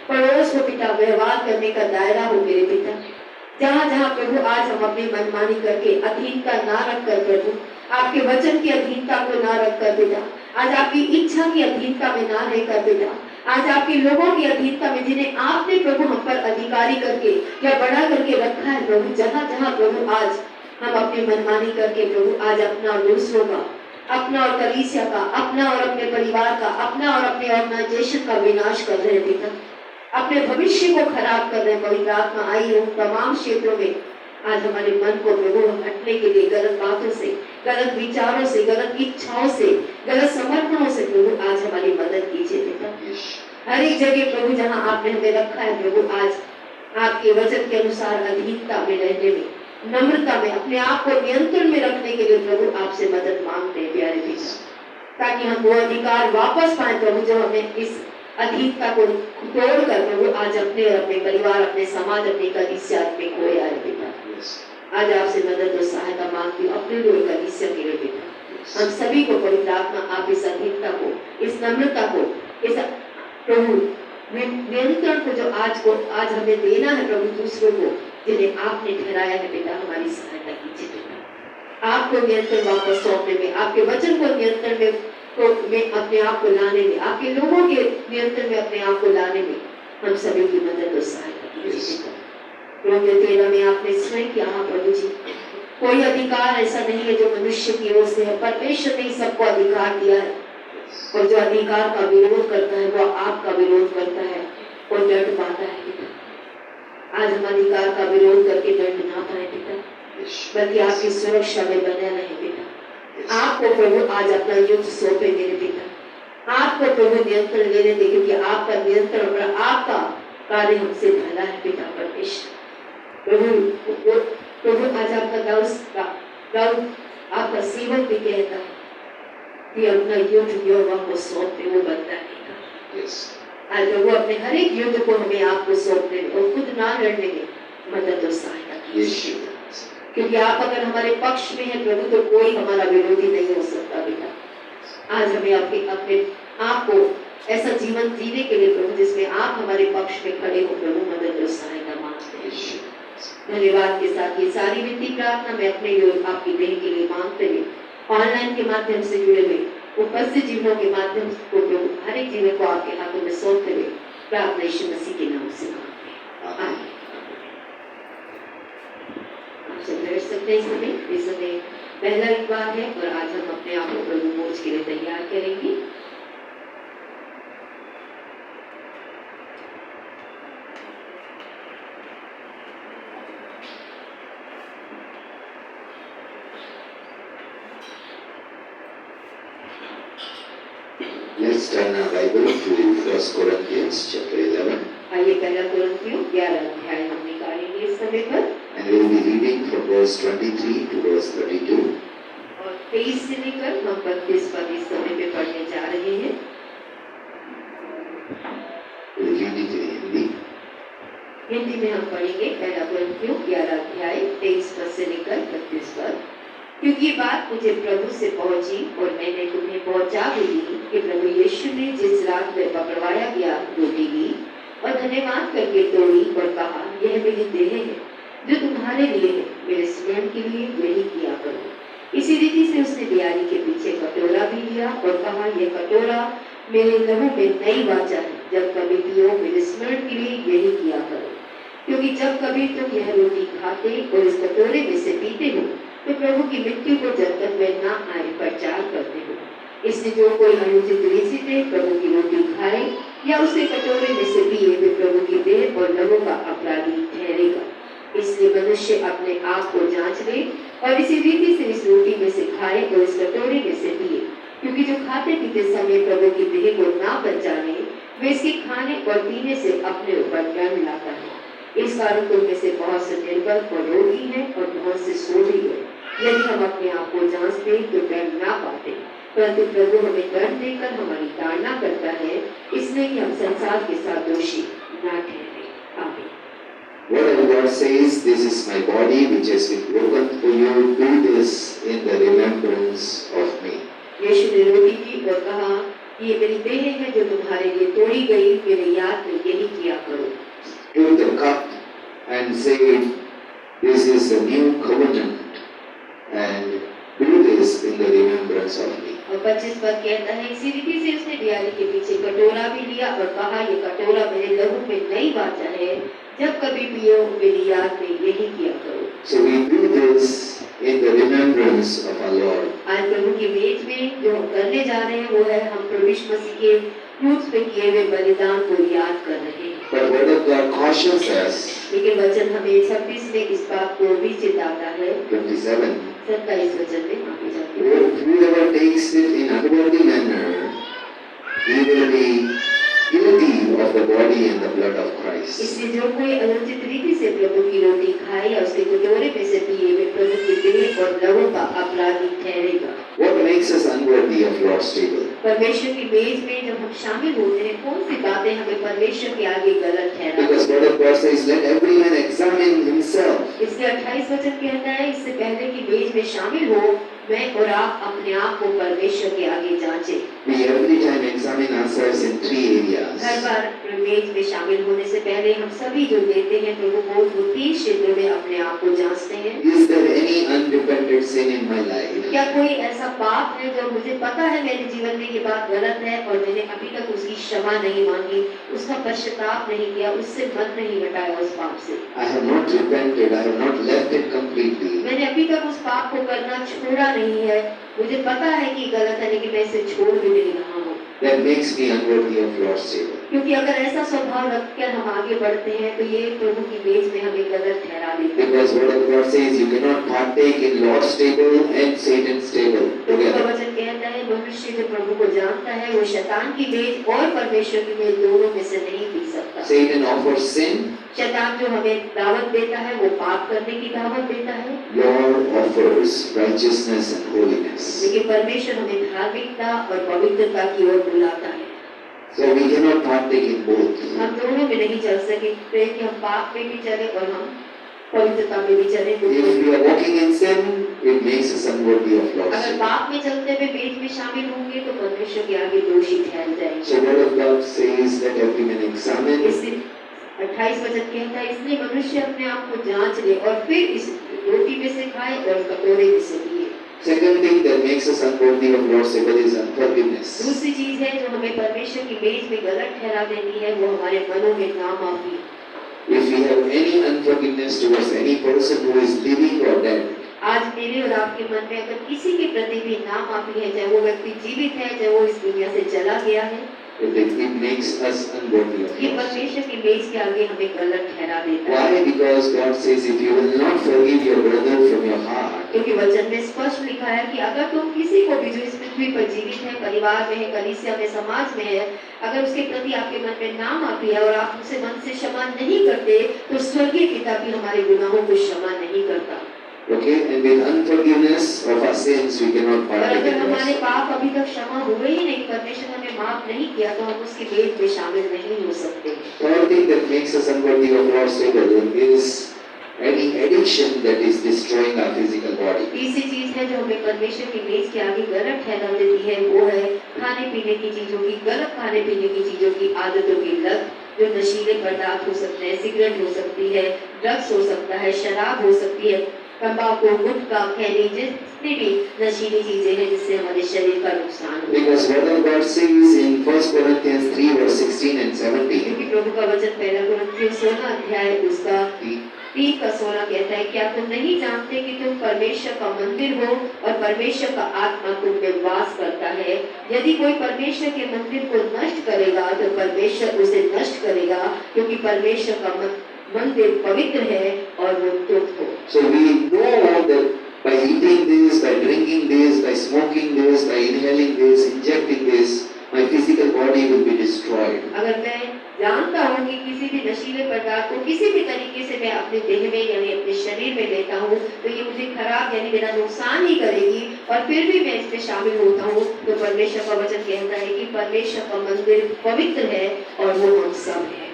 पड़ोस को पिता व्यवहार करने का दायरा हो मेरे पिता। जहाँ जहाँ प्रभु आज हम अपनी मनमानी करके अधीनता ना रख कर प्रभु, आपके वचन की अधीनता को ना रख कर पिता, आज आपकी इच्छा की अधीनता में ना रहकर पिता, आज आपके लोगों की अधीनता में जिन्हें आपने प्रभु हम पर अधिकारी करके या बड़ा करके रखा है प्रभु, जहाँ जहाँ प्रभु आज हम अपनी मनमानी करके प्रभु आज अपना और दूसरों का, अपना और कलीसिया का, अपना और अपने परिवार का, अपना और अपने ऑर्गेनाइजेशन का विनाश कर रहे हैं पिता, अपने भविष्य को खराब कर रहे हैं। पवित्र आत्मा आई उन तमाम क्षेत्रों में आज हमारे मन को प्रभु हटने के लिए गलत बातों से, गलत विचारों से, गलत इच्छाओं से, गलत समर्पणों से प्रभु आज हमारी मदद कीजिए पिता। हर एक जगह प्रभु जहाँ आपने हमें रखा है प्रभु, आज आपके वचन के अनुसार अधीनता में रहने में, नम्रता में, अपने आप को नियंत्रण में रखने के लिए प्रभु आपसे मदद मांगते हैं प्यारे पिता, ताकि हम वो अधिकार वापस पाए प्रभु जो हमें इस अधीनता को तोड़कर प्रभु आज अपने और अपने परिवार, अपने समाज, अपनी कलीसिया में खोया है पिता। आज आपसे मदद और सहायता मांगती हूँ अपने लिए कलीसिया के लिए पिता। हम सभी को पवित्र आत्मा आप इस अधीनता को, इस नम्रता को, इस प्रभु नियंत्रण को जो आज हमें देना है प्रभु दूसरों को जिन्हें आपने ठहराया है पिता, हमारी सहायता कीजिए पिता। आपको नियंत्रण वापस सौंपने में, आपके वचन को नियंत्रण में अपने आप को लाने में, आपके लोगों के नियंत्रण में अपने आप को लाने में हम सभी की मदद और सहायता कीजिए पिता। रोमियो 13 में आपने स्वयं किया प्रभु जी, कोई अधिकार ऐसा नहीं है जो मनुष्य की ओर से है, परमेश्वर ने सबको अधिकार दिया है, और जो अधिकार का विरोध करता है वो आपका विरोध करता है और दंड पाता है पिता। आज हम अधिकार का विरोध करके दंड ना पाए पिता, बल्कि आपकी सुरक्षा में बने रहे पिता। आपको प्रभु आज अपना युद्ध सौंपे मेरे पिता, आपको प्रभु नियंत्रण लेने दे, क्योंकि आपका नियंत्रण और आपका कार्य हमसे भला है पिता परमेश्वर। प्रभु आज आपका दाऊद आपका सेवक भी कहता है कि अपना युद्ध यहोवा को सौंपते वो बनता है। आज प्रभु अपने हर एक युद्ध को हमें आपको सौंपने में और खुद ना लड़ने में मदद और सहायता कीजिए, क्योंकि आप अगर हमारे पक्ष में हैं प्रभु तो कोई हमारा विरोधी नहीं हो सकता बेटा। आज हमें अपने आप को ऐसा जीवन जीने के लिए प्रभु जिसमें आप हमारे पक्ष में खड़े हो प्रभु, मदद और सहायता मांगते हैं। धन्यवाद के साथ ये सारी विनती प्रार्थना मैं अपने योग आपकी देह के लिए मांगते हुए, ऑनलाइन के माध्यम से जुड़े हुए उपस्थित जीवनों के माध्यम को प्रभु हर एक जीवन को आपके हाथों में सौंपते हुए प्रार्थना यीशु मसीह के नाम से मांगते हैं, आमीन। आप सब बैठ सकते हैं। इस समय पहला इतवार है और आज हम अपने आप को प्रभु मोज के लिए तैयार करेंगे। Let's turn our Bible to 1 Corinthians chapter 11. आइए पहला कुरिन्थियों 11 अध्याय हम निकालेंगे इस समय पर, And we will be reading from verse 23 to verse 32. और 23 से लेकर हम 32 पद इस समय पे पढ़ने जा रहे हैं। We will read it in Hindi. Hindi में हम पढ़ेंगे पहला कुरिन्थियों 11 अध्याय 23 पद से लेकर 32 पद। क्योंकि ये बात मुझे प्रभु से पहुंची और मैंने तुम्हें पहुंचा भी दी कि प्रभु यीशु ने जिस रात में पकड़वाया गया रोटी ली और धन्यवाद करके तोड़ी और कहा, यह मेरी देह है जो तुम्हारे लिए है, मेरे स्मरण के लिए यही किया करो। इसी रीति से उसने दियारी के पीछे कटोरा भी लिया और कहा, यह कटोरा मेरे लहू में नई वाचा है, जब कभी पियो मेरे स्मरण के लिए यही किया करो। क्योंकि जब कभी तुम यह रोटी खाते और इस कटोरे में से पीते हो तो प्रभु की मृत्यु को जब तक वह ना आए प्रचार करते हो। इसलिए जो कोई अनुचित रीति से प्रभु की रोटी खाए या उसे कटोरे में से पिए वे प्रभु की देह और लहू का अपराधी ठहरेगा। इसलिए मनुष्य अपने आप को जांच ले और इसी रीति से इस रोटी में से खाए और इस कटोरे में से पिए, क्योंकि जो खाते पीते समय प्रभु की देह को ना पहचाने वे इसके खाने और पीने से अपने ऊपर दंड लाता है। इस कारण तुम में से बहुत से निर्बल और रोगी हैं और बहुत से सोढ़ी हैं। यदि हम अपने आप को जांचते तो दंड ना पाते, परंतु प्रभु हमें दंड देकर हमारी ताड़ना करता है, इसलिए कि हम संसार के साथ दोषी ना ठहरे। आमीन। Whatever God says, this is my body which has been broken for you. Do this in the remembrance of me. यीशु ने रोटी ली और कहा, ये मेरी देह है जो तुम्हारे लिए तोड़ी गई, मेरे याद में यही किया करो। Took the cup and said, "This is a new covenant, and do this in the remembrance of me." और 25 पद कहता है, इसी रीति से उसने दियाली के पीछे कटोरा भी लिया और कहा, ये कटोरा मेरे लहू में नई वाचा है, जब कभी पियो मेरी याद में यही किया करो। So we do this in the remembrance of our Lord. आज प्रभु की मेज में जो हम करने जा रहे हैं वो है हम प्रभु यीशु मसीह के क्रूस पे किए हुए बलिदान को याद कर रहे हैं। But word of God cautions us, लेकिन वचन हमें 26 में इस बात को भी चेताता है। 27, 27 वचन में माफी चाहती हूँ। whoever takes it in unworthy manner, he will be guilty of the body and the blood of Christ. इसलिए जो कोई अनुचित रीति से प्रभु की रोटी खाए या उसके कटोरे में से पिए वे प्रभु की देह और लहू का अपराधी ठहरेगा। What makes us unworthy of Lord's table? परमेश्वर की मेज में जब हम शामिल होते हैं, कौन सी बातें हमें परमेश्वर के आगे गलत ठहराती हैं? Because word of God says, "Let every man examine himself." इसलिए 28 वचन कहता है, इससे पहले कि मेज में शामिल हो, मैं और आप अपने आप को परमेश्वर के आगे जांचें। We every time examine ourselves in 3 areas. हर बार मेज में शामिल होने से पहले हम सभी जो देते हैं प्रभु को, वो 3 क्षेत्रों में अपने आप को जांचते हैं। Is there any unrepented sin in my life? क्या कोई ऐसा पाप है जो मुझे पता है मेरे जीवन में ये बात गलत है और मैंने अभी तक उसकी क्षमा नहीं मांगी, उसका पश्चाताप नहीं किया, उससे मन नहीं हटाया उस पाप से। I have not repented. I have not left it completely. मैंने अभी तक उस पाप को करना छोड़ा नहीं है, मुझे पता है कि गलत है लेकिन मैं इसे छोड़ भी नहीं रहा हूँ। That makes me unworthy of Lord's table. क्योंकि अगर ऐसा स्वभाव रखकर हम आगे बढ़ते हैं तो ये प्रभु की मेज में हमें गलत ठहरा देता है। Because word of God says you cannot partake in Lord's table and Satan's table प्रभु का together. वचन कहता है, मनुष्य जो प्रभु को जानता है वो शैतान की मेज और परमेश्वर की मेज दोनों में से नहीं पी सकता। Satan offers sin. शैतान जो हमें दावत देता है वो पाप करने की दावत देता है, Lord offers righteousness and holiness. लेकिन परमेश्वर हमें धार्मिकता और पवित्रता की ओर बुलाता है। So we cannot partake in both. हम दोनों में नहीं चल सकते कि हम पाप में भी चले और हम पवित्रता में भी चले। If we are walking in sin, it makes us unworthy of Lord's अगर table. पाप में चलते हुए बीच में शामिल होंगे तो परमेश्वर के आगे दोषी ठहर जाएंगे। So word of God says that every man examine. इसलिए 28 वचन कहता है, इसलिए मनुष्य अपने आप को जांच ले और फिर इस रोटी में से खाए और कटोरे में से पिए। Second thing that makes us unworthy of Lord's table is unforgiveness. दूसरी चीज है जो हमें परमेश्वर की मेज में गलत ठहरा देती है, वो हमारे मनों में नामाफी। If we have any unforgiveness towards any person who is living or dead, आज मेरे और आपके मन में अगर किसी के प्रति भी नामाफी है, चाहे वो व्यक्ति जीवित है, चाहे वो इस दुनिया से चला गया है, it makes us unworthy of ये Lord's table. परमेश्वर की मेज के आगे हमें गलत ठहरा देता है। Why? Because God says if you will not forgive your brother from your heart, क्योंकि वचन में स्पष्ट लिखा है कि अगर तुम किसी को भी जो इस पृथ्वी पर जीवित है, परिवार में है, कलीसिया में, समाज में है, अगर उसके प्रति आपके मन में नामाफी है और आप उसे मन से क्षमा नहीं करते, तो स्वर्गीय पिता भी हमारे गुनाहों को क्षमा नहीं करता। okay, and with unforgiveness of our sins, we cannot और partake अगर in हमारे God's पाप अभी तक क्षमा हुए ही नहीं, परमेश्वर ने हमें माफ नहीं किया, तो हम उसकी मेज में शामिल नहीं हो सकते। Third thing that makes us unworthy of Lord's table is any addiction that is destroying our physical body. तीसरी चीज है जो हमें परमेश्वर की मेज के आगे गलत ठहरा देती है, वो है खाने पीने की चीजों की, गलत खाने पीने की चीजों की आदतों की लत, जो नशीले पदार्थ हो सकते हैं, सिगरेट हो सकती है, ड्रग्स हो सकता है, शराब हो सकती है, तंबाकू, गुटखा, खैनी, जितनी भी नशीली चीजें हैं जिससे हमारे शरीर का नुकसान हो। Because word of God says in 1 Corinthians 3 verse 16 and 17, क्योंकि प्रभु का वचन 1 कुरिन्थियों 16 अध्याय उसका 3 का 16 कहता है, क्या तुम नहीं जानते कि तुम परमेश्वर का मंदिर हो और परमेश्वर का आत्मा तुम में वास करता है? यदि कोई परमेश्वर के मंदिर को नष्ट करेगा तो परमेश्वर उसे नष्ट करेगा, क्योंकि परमेश्वर का मंदिर पवित्र है और वो तुम हो। so we know that by eating this, by drinking this, by smoking this, by inhaling this, injecting this, my physical body will be destroyed. अगर मैं जानता हूँ कि किसी भी नशीले पदार्थ को किसी भी तरीके से मैं अपने देह में यानी अपने शरीर में लेता हूँ तो ये मुझे खराब यानी मेरा नुकसान ही करेगी, और फिर भी मैं इसमें शामिल होता हूँ, तो परमेश्वर का वचन कहता है कि परमेश्वर का मंदिर पवित्र है और वो हम सब हैं।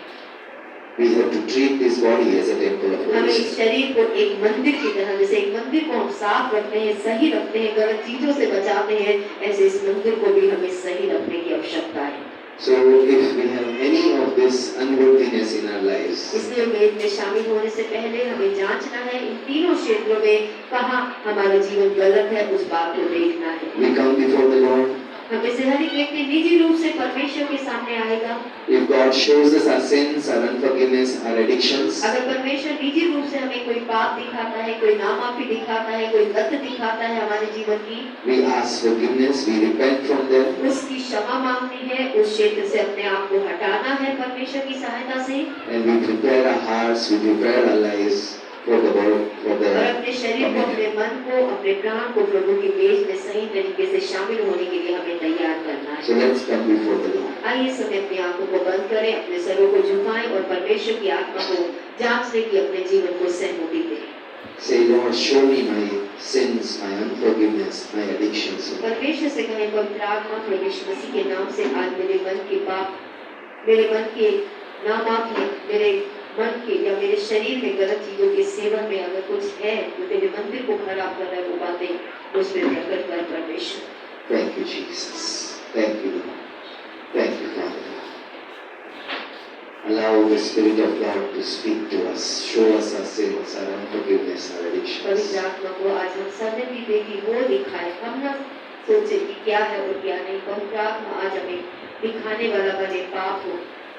We have to treat this body as a temple of हमें Holy इस Spirit. शरीर को एक मंदिर की तरह, जैसे एक मंदिर को हम साफ रखते हैं, सही रखते हैं, गलत चीजों से बचाते हैं, ऐसे इस मंदिर को भी हमें सही रखने की आवश्यकता है। So if we have any of this unworthiness in our lives, इसलिए वेद में शामिल होने से पहले हमें जांचना है इन तीनों क्षेत्रों में कहाँ हमारा जीवन गलत है, उस बात को देखना है। we come before the Lord. हमें से हर एक व्यक्ति निजी रूप से परमेश्वर के सामने आएगा। If God shows us our sins, our unforgiveness, our addictions, अगर परमेश्वर निजी रूप से हमें कोई पाप दिखाता है, कोई नामाफी दिखाता है, कोई लत दिखाता है हमारे जीवन की, we ask forgiveness, we repent from them, उसकी क्षमा मांगनी है, उस क्षेत्र से अपने आप को हटाना है परमेश्वर की सहायता से, and we prepare our hearts, we prepare our lives for the Lord, for the और अपने शरीर को, अपने communion. मन को, अपने प्राण को प्रभु की मेज में सही तरीके से शामिल होने के लिए हमें तैयार करना So है। let's come before the Lord. आइए समय अपनी आंखों को बंद करें, अपने सरों को झुकाएं और परमेश्वर की आत्मा को जांचने की अपने जीवन को सहमति दें। Say, Lord, show me my sins, my unforgiveness, my addictions. परमेश्वर से कहें, पवित्र आत्मा प्रभु यीशु मसीह के नाम से आज मेरे मन के पाप, मेरे मन के नामाफी, मेरे मन के या मेरे शरीर में गलत चीजों के सेवन में अगर कुछ है जो तेरे मंदिर को खराब कर रहा है, वो बातें उस पर प्रकट कर परमेश्वर। Thank you, Jesus. Thank you, Lord. Thank you, Father. Allow the Spirit of God to speak to us. Show us our sins, our unforgiveness, our addictions. पवित्र आत्मा को आज हम सबने भी देखी, वो दिखाए, हम ना सोचे कि क्या है और क्या नहीं। पवित्र आत्मा आज हमें दिखाने वाला बने, पाप हो,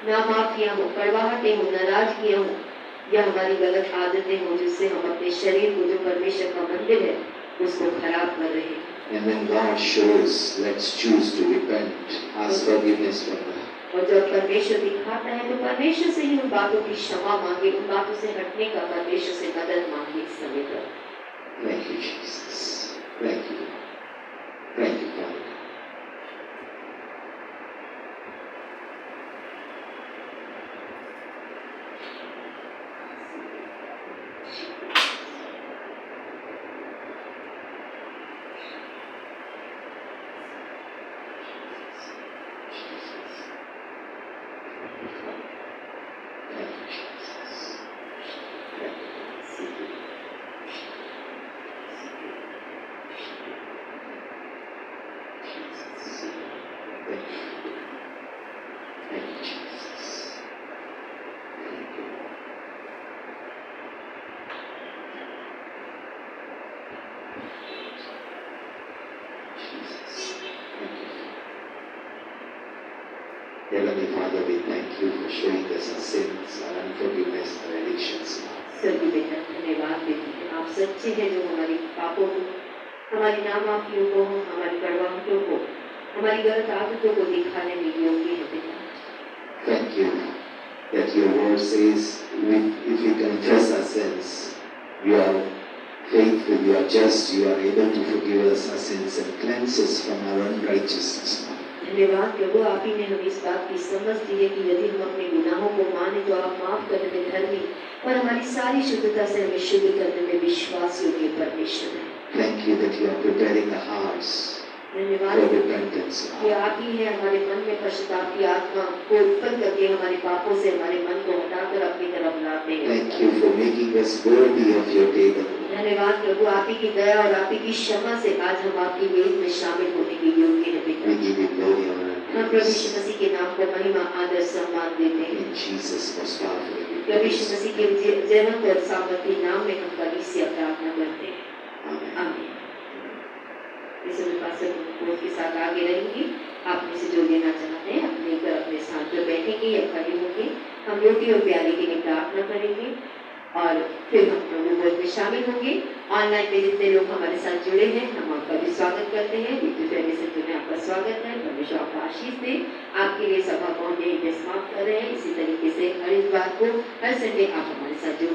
नामाफियां हो, कड़वाहटें हो, नाराजगियां हो, या हमारी गलत आदतें हो, जिससे हम अपने शरीर को, जो परमेश्वर का मंदिर है, उसको खराब कर रहे हैं। And when God shows, let's choose to repent, ask forgiveness from God. और जब परमेश्वर दिखाता है तो परमेश्वर से ही उन बातों की क्षमा मांगे, उन बातों से हटने का परमेश्वर से मदद मांगे इस समय पर। Thank you, Jesus. Thank you. Thank you, Father. Heavenly Father, we thank you for showing us our sins, our unforgiveness, our addictions. स्वर्गीय पिता, धन्यवाद देते हैं, आप सच्चे हैं जो हमारी पापों को, हमारी नामाफियों को, हमारी कड़वाहटों को, हमारी गलत आदतों को दिखाने में योग्य है पिता। Thank you that your word says, if we confess our sins, you are faithful, you are just, you are able to forgive us our sins and cleanse us from our unrighteousness. धन्यवाद प्रभु, आप ही ने हमें इस बात की समझ दी है कि यदि हम अपने गुनाहों को माने तो आप माफ करने में धर्मी और हमारी सारी शुद्धता से हमें शुद्ध करने में विश्वास योग्य परमेश्वर है। Thank you that you are preparing our hearts धन्यवाद for repentance. कि आप ही है हमारे मन में पश्चाताप की आत्मा को उत्पन्न करके हमारे पापों से हमारे मन को हटाकर अपनी तरफ लाते हैं। Thank you for making us worthy of your table. धन्यवाद प्रभु, आप ही की दया और आप ही की क्षमा से आज हम आपकी मेज में शामिल होने के योग्य हैं पिता। We give you glory, honor, हम and प्रभु praise. यीशु मसीह के नाम को महिमा, आदर, सम्मान देते हैं। In Jesus' most powerful name. प्रभु यीशु मसीह के जीवंत और सामर्थी नाम में हम कलीसिया प्रार्थना करते हैं। Amen. आमीन। इस अनुपासक कोड के साथ आगे रहेंगे। आप में से जो लेना चाहते हैं अपने घर अपने स्थान पर बैठेंगे या खड़े होंगे। हम रोटी और प्याले के लिए प्रार्थना करेंगे और फिर हम प्रभु भोज में शामिल होंगे। ऑनलाइन में जितने लोग हमारे साथ जुड़े हैं, हम आपका भी स्वागत करते हैं। यूट्यूब में आपका स्वागत है। परमेश्वर आपका आशीष दे। आपके लिए सभा को हम यहीं पे समाप्त कर रहे हैं। इसी तरीके से हर इस बात को हर संडे आप हमारे साथ जुड़े।